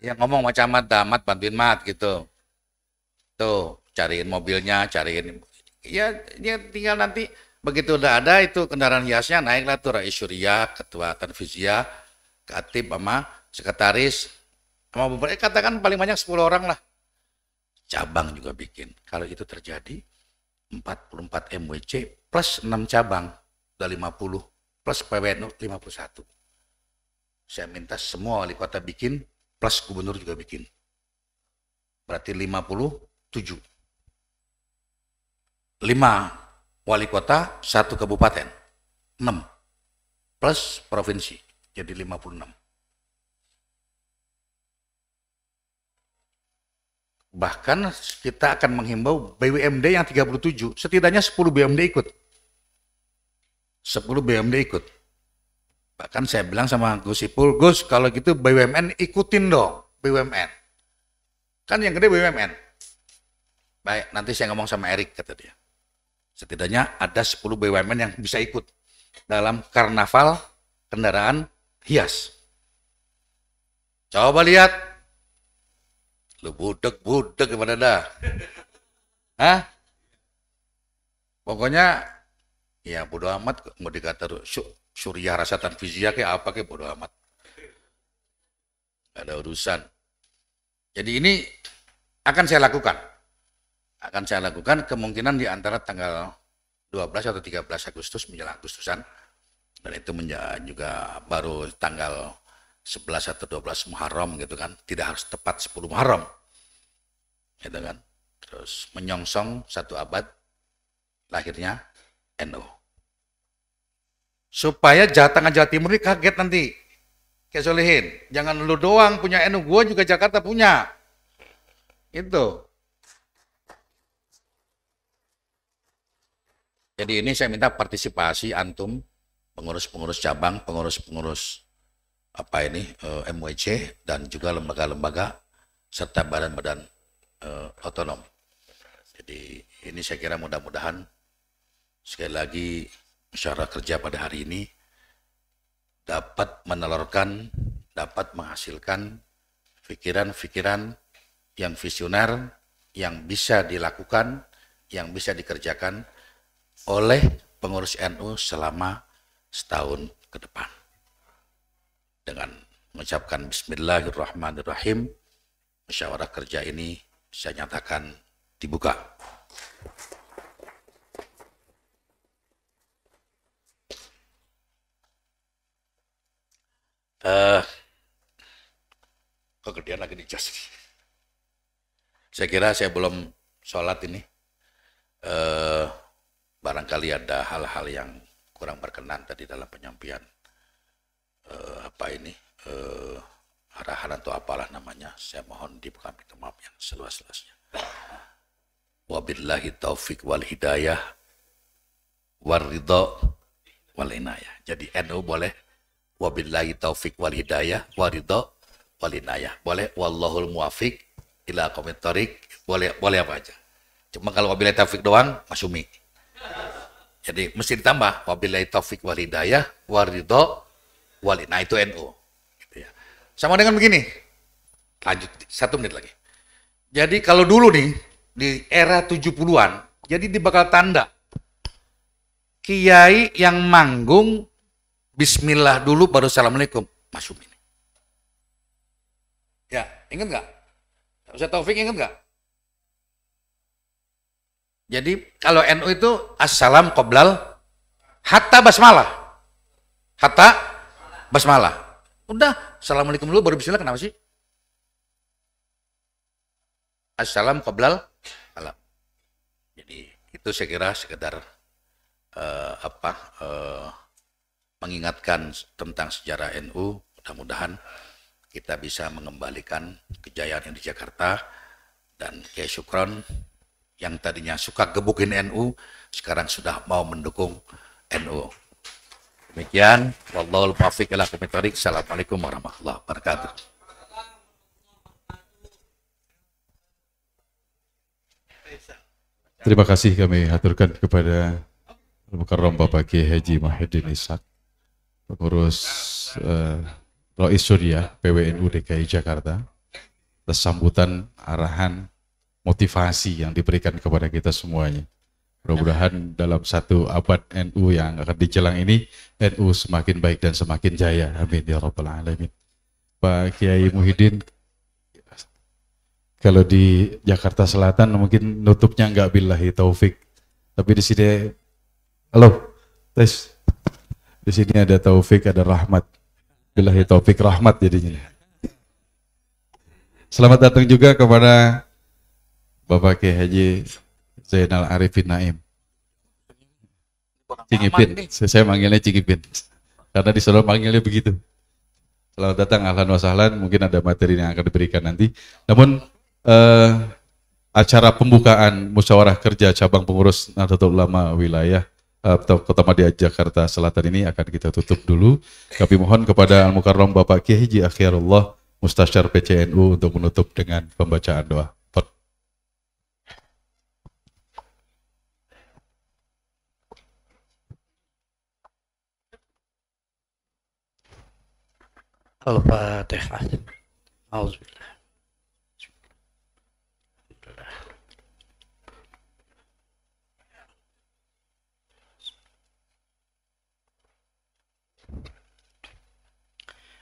Ya ngomong sama camat, damat bantuin mat gitu. Tuh, cariin mobilnya, ya tinggal nanti begitu udah ada itu kendaraan hiasnya, naiklah tuh Rais Syuriah, ketua Tanfiziyah, Katib sama sekretaris, sama beberapa, katakan paling banyak 10 orang lah. Cabang juga bikin. Kalau itu terjadi, 44 MWC plus 6 cabang, udah 50, plus PWNU 51. Saya minta semua wali kota bikin, plus gubernur juga bikin. Berarti 57. 5 wali kota, 1 kabupaten. 6. Plus provinsi. Jadi 56. Bahkan kita akan menghimbau BUMD yang 37. Setidaknya 10 BUMD ikut. 10 BUMD ikut. Bahkan saya bilang sama Gus Ipul, Gus kalau gitu BUMN ikutin dong, BUMN. Kan yang gede BUMN. Baik, nanti saya ngomong sama Erik, kata dia. Setidaknya ada 10 BUMN yang bisa ikut dalam karnaval kendaraan hias. Coba lihat. Lu budek gimana dah? Hah? Pokoknya ya bodo amat, mau dikata Surya rasa tanfizia kayak apa kayak bodo amat. Gak ada urusan. Jadi ini akan saya lakukan. Akan saya lakukan kemungkinan di antara tanggal 12 atau 13 Agustus menjelang Agustusan. Dan itu juga baru tanggal 11 atau 12 Muharram gitu kan. Tidak harus tepat 10 Muharram. Gitu kan. Terus menyongsong 1 abad lahirnya NU. Supaya Jawa Timur ini kaget nanti. Kayak Solehin. Jangan lu doang punya NU, gua juga Jakarta punya. Itu. Jadi ini saya minta partisipasi antum, pengurus-pengurus cabang, pengurus-pengurus MWC, dan juga lembaga-lembaga, serta badan-badan otonom. Jadi ini saya kira mudah-mudahan sekali lagi musyawarah kerja pada hari ini dapat menelurkan, dapat menghasilkan pikiran-pikiran yang visioner, yang bisa dilakukan, yang bisa dikerjakan oleh pengurus NU selama setahun ke depan. Dengan mengucapkan Bismillahirrahmanirrahim, musyawarah kerja ini saya nyatakan dibuka. Kok gedean lagi di jas. Saya kira saya belum sholat ini. Barangkali ada hal-hal yang kurang berkenan tadi dalam penyampaian arahan atau apalah namanya. Saya mohon dibuka minta maaf yang seluas-luasnya. Wabillahi taufik wal hidayah waridho wal inayah. Jadi NU boleh wabillahi taufik wal hidayah waridho wal inayah. Boleh wallahul muwafiq ila aqwamit thoriq. Boleh apa aja. Cuma kalau wabillahi taufik doang masumi. Jadi mesti ditambah wabillahi taufik wal hidayah waridho wal inayah, itu NU. Gitu ya. Sama dengan begini. Lanjut 1 menit lagi. Jadi kalau dulu nih di era 70-an, jadi di bakal tanda kiai yang manggung bismillah dulu baru assalamualaikum, masuk ini. Ya, ingat nggak? Ustaz Taufik ingat nggak? Jadi kalau NU itu assalam qoblal hatta basmalah. Hatta basmalah. Udah, assalamualaikum dulu baru bismillah, kenapa sih? Assalam qoblal alam. Jadi itu saya kira sekedar mengingatkan tentang sejarah NU. Mudah-mudahan kita bisa mengembalikan kejayaan yang di Jakarta, dan Kiai Syukron yang tadinya suka gebukin NU sekarang sudah mau mendukung NU. Demikian, wallahul muwaffiq ila aqwamit thoriq. Assalamualaikum warahmatullahi wabarakatuh. Terima kasih kami aturkan kepada Al-Mukarram Bapak Kiai Haji Muhyiddin Ishaq, pengurus Rois Surya PWNU DKI Jakarta, atas sambutan, arahan, motivasi yang diberikan kepada kita semuanya. Mudah-mudahan dalam 1 abad NU yang akan dijelang ini, NU semakin baik dan semakin jaya. Amin ya rabbal alamin. Pak Kiai Muhyiddin, kalau di Jakarta Selatan mungkin nutupnya nggak billahi taufik, tapi di sini, halo, tes, di sini ada taufik, ada rahmat, billahi taufik rahmat jadinya. Selamat datang juga kepada Bapak Kiai Haji Zainal Arifin Naim. Cingipin, saya manggilnya Cingipin, karena di Solo manggilnya begitu. Selamat datang, ahlan wa sahlan, mungkin ada materi yang akan diberikan nanti. Namun acara pembukaan musyawarah kerja cabang pengurus Nahdlatul Ulama wilayah atau Kota Madia Jakarta Selatan ini akan kita tutup dulu. Kami mohon kepada Al-Mukarram Bapak Kiai Haji Akhyarullah Mustasyar PCNU untuk menutup dengan pembacaan doa. Al-Fatihah. Auzubillah.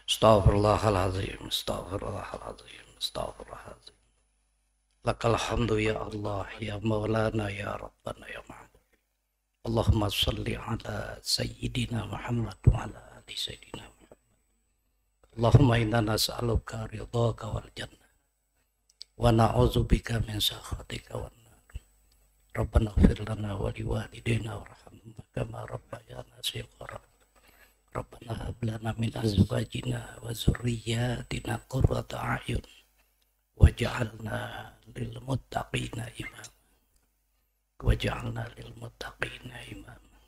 Astaghfirullahaladzim, astaghfirullahaladzim, astaghfirullahaladzim. Lakal hamdu ya Allah, ya Maulana, ya Rabbana, ya Ma'bud. Allahumma salli ala Sayyidina Muhammad wa ala ali Sayyidina Muhammad. Allahumma inna nas'aluka ridhaka wal jannah wa na'udzubika min sakhatika wan nar. Rabbana ighfir lana wa liwalidayna warhamhum kama rabbayana shighara. Rabbana hab lana min azwajina wa dzurriyyatina qurrata a'yun waj'alna lil muttaqina imama waj'alna lil muttaqina imama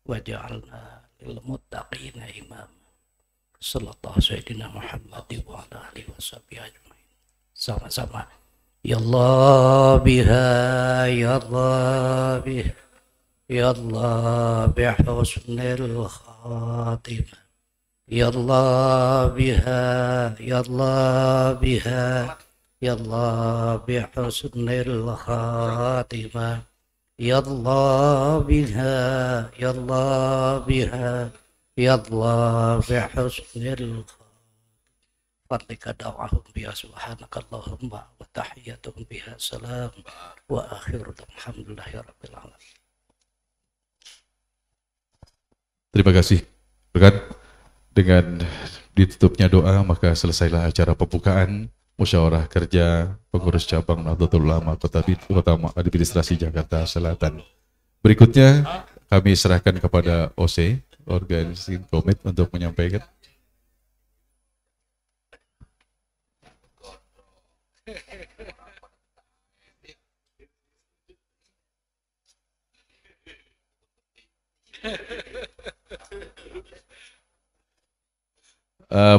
waj'alna lil muttaqina imama. Sallallahu Sayyidina Muhammad wa ala alihi washabihi ajmain. Sama-sama. Ya Allah biha, ya Allah biha, ya Allah bihusnil khatimah. Ya Allah biha, ya Allah biha, ya Allah bihusnil khatimah. Ya Allah biha, ya Allah biha, ya Allah bihusnil fadlika da'wahum biha subhanakallahumma wa tahiyyatuhum biha salam wa akhiru alhamdulillahi rabbil alamin. Terima kasih. Dengan ditutupnya doa maka selesailah acara pembukaan musyawarah kerja pengurus cabang Nahdlatul Ulama Kota Administrasi Jakarta Selatan. Berikutnya kami serahkan kepada OC Organizing Komit untuk menyampaikan.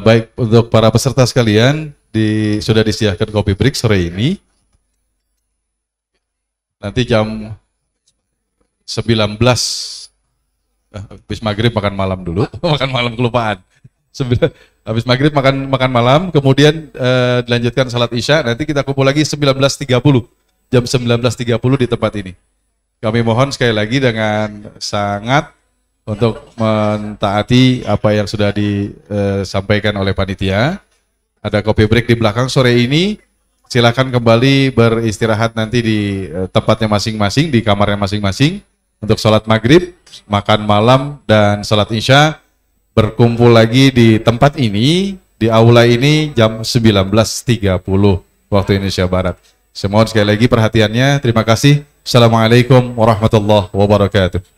Baik, untuk para peserta sekalian sudah disediakan kopi break sore ini. Nanti jam 19 habis maghrib makan malam dulu, makan malam kelupaan. Habis maghrib makan malam, kemudian dilanjutkan salat isya. Nanti kita kumpul lagi 19.30, jam 19.30 di tempat ini. Kami mohon sekali lagi dengan sangat untuk mentaati apa yang sudah disampaikan oleh panitia. Ada kopi break di belakang sore ini. Silakan kembali beristirahat nanti di tempatnya masing-masing, di kamarnya masing-masing. Untuk sholat maghrib, makan malam, dan sholat isya berkumpul lagi di tempat ini, di aula ini jam 19.30 waktu Indonesia Barat. Saya mohon sekali lagi perhatiannya. Terima kasih. Assalamualaikum warahmatullahi wabarakatuh.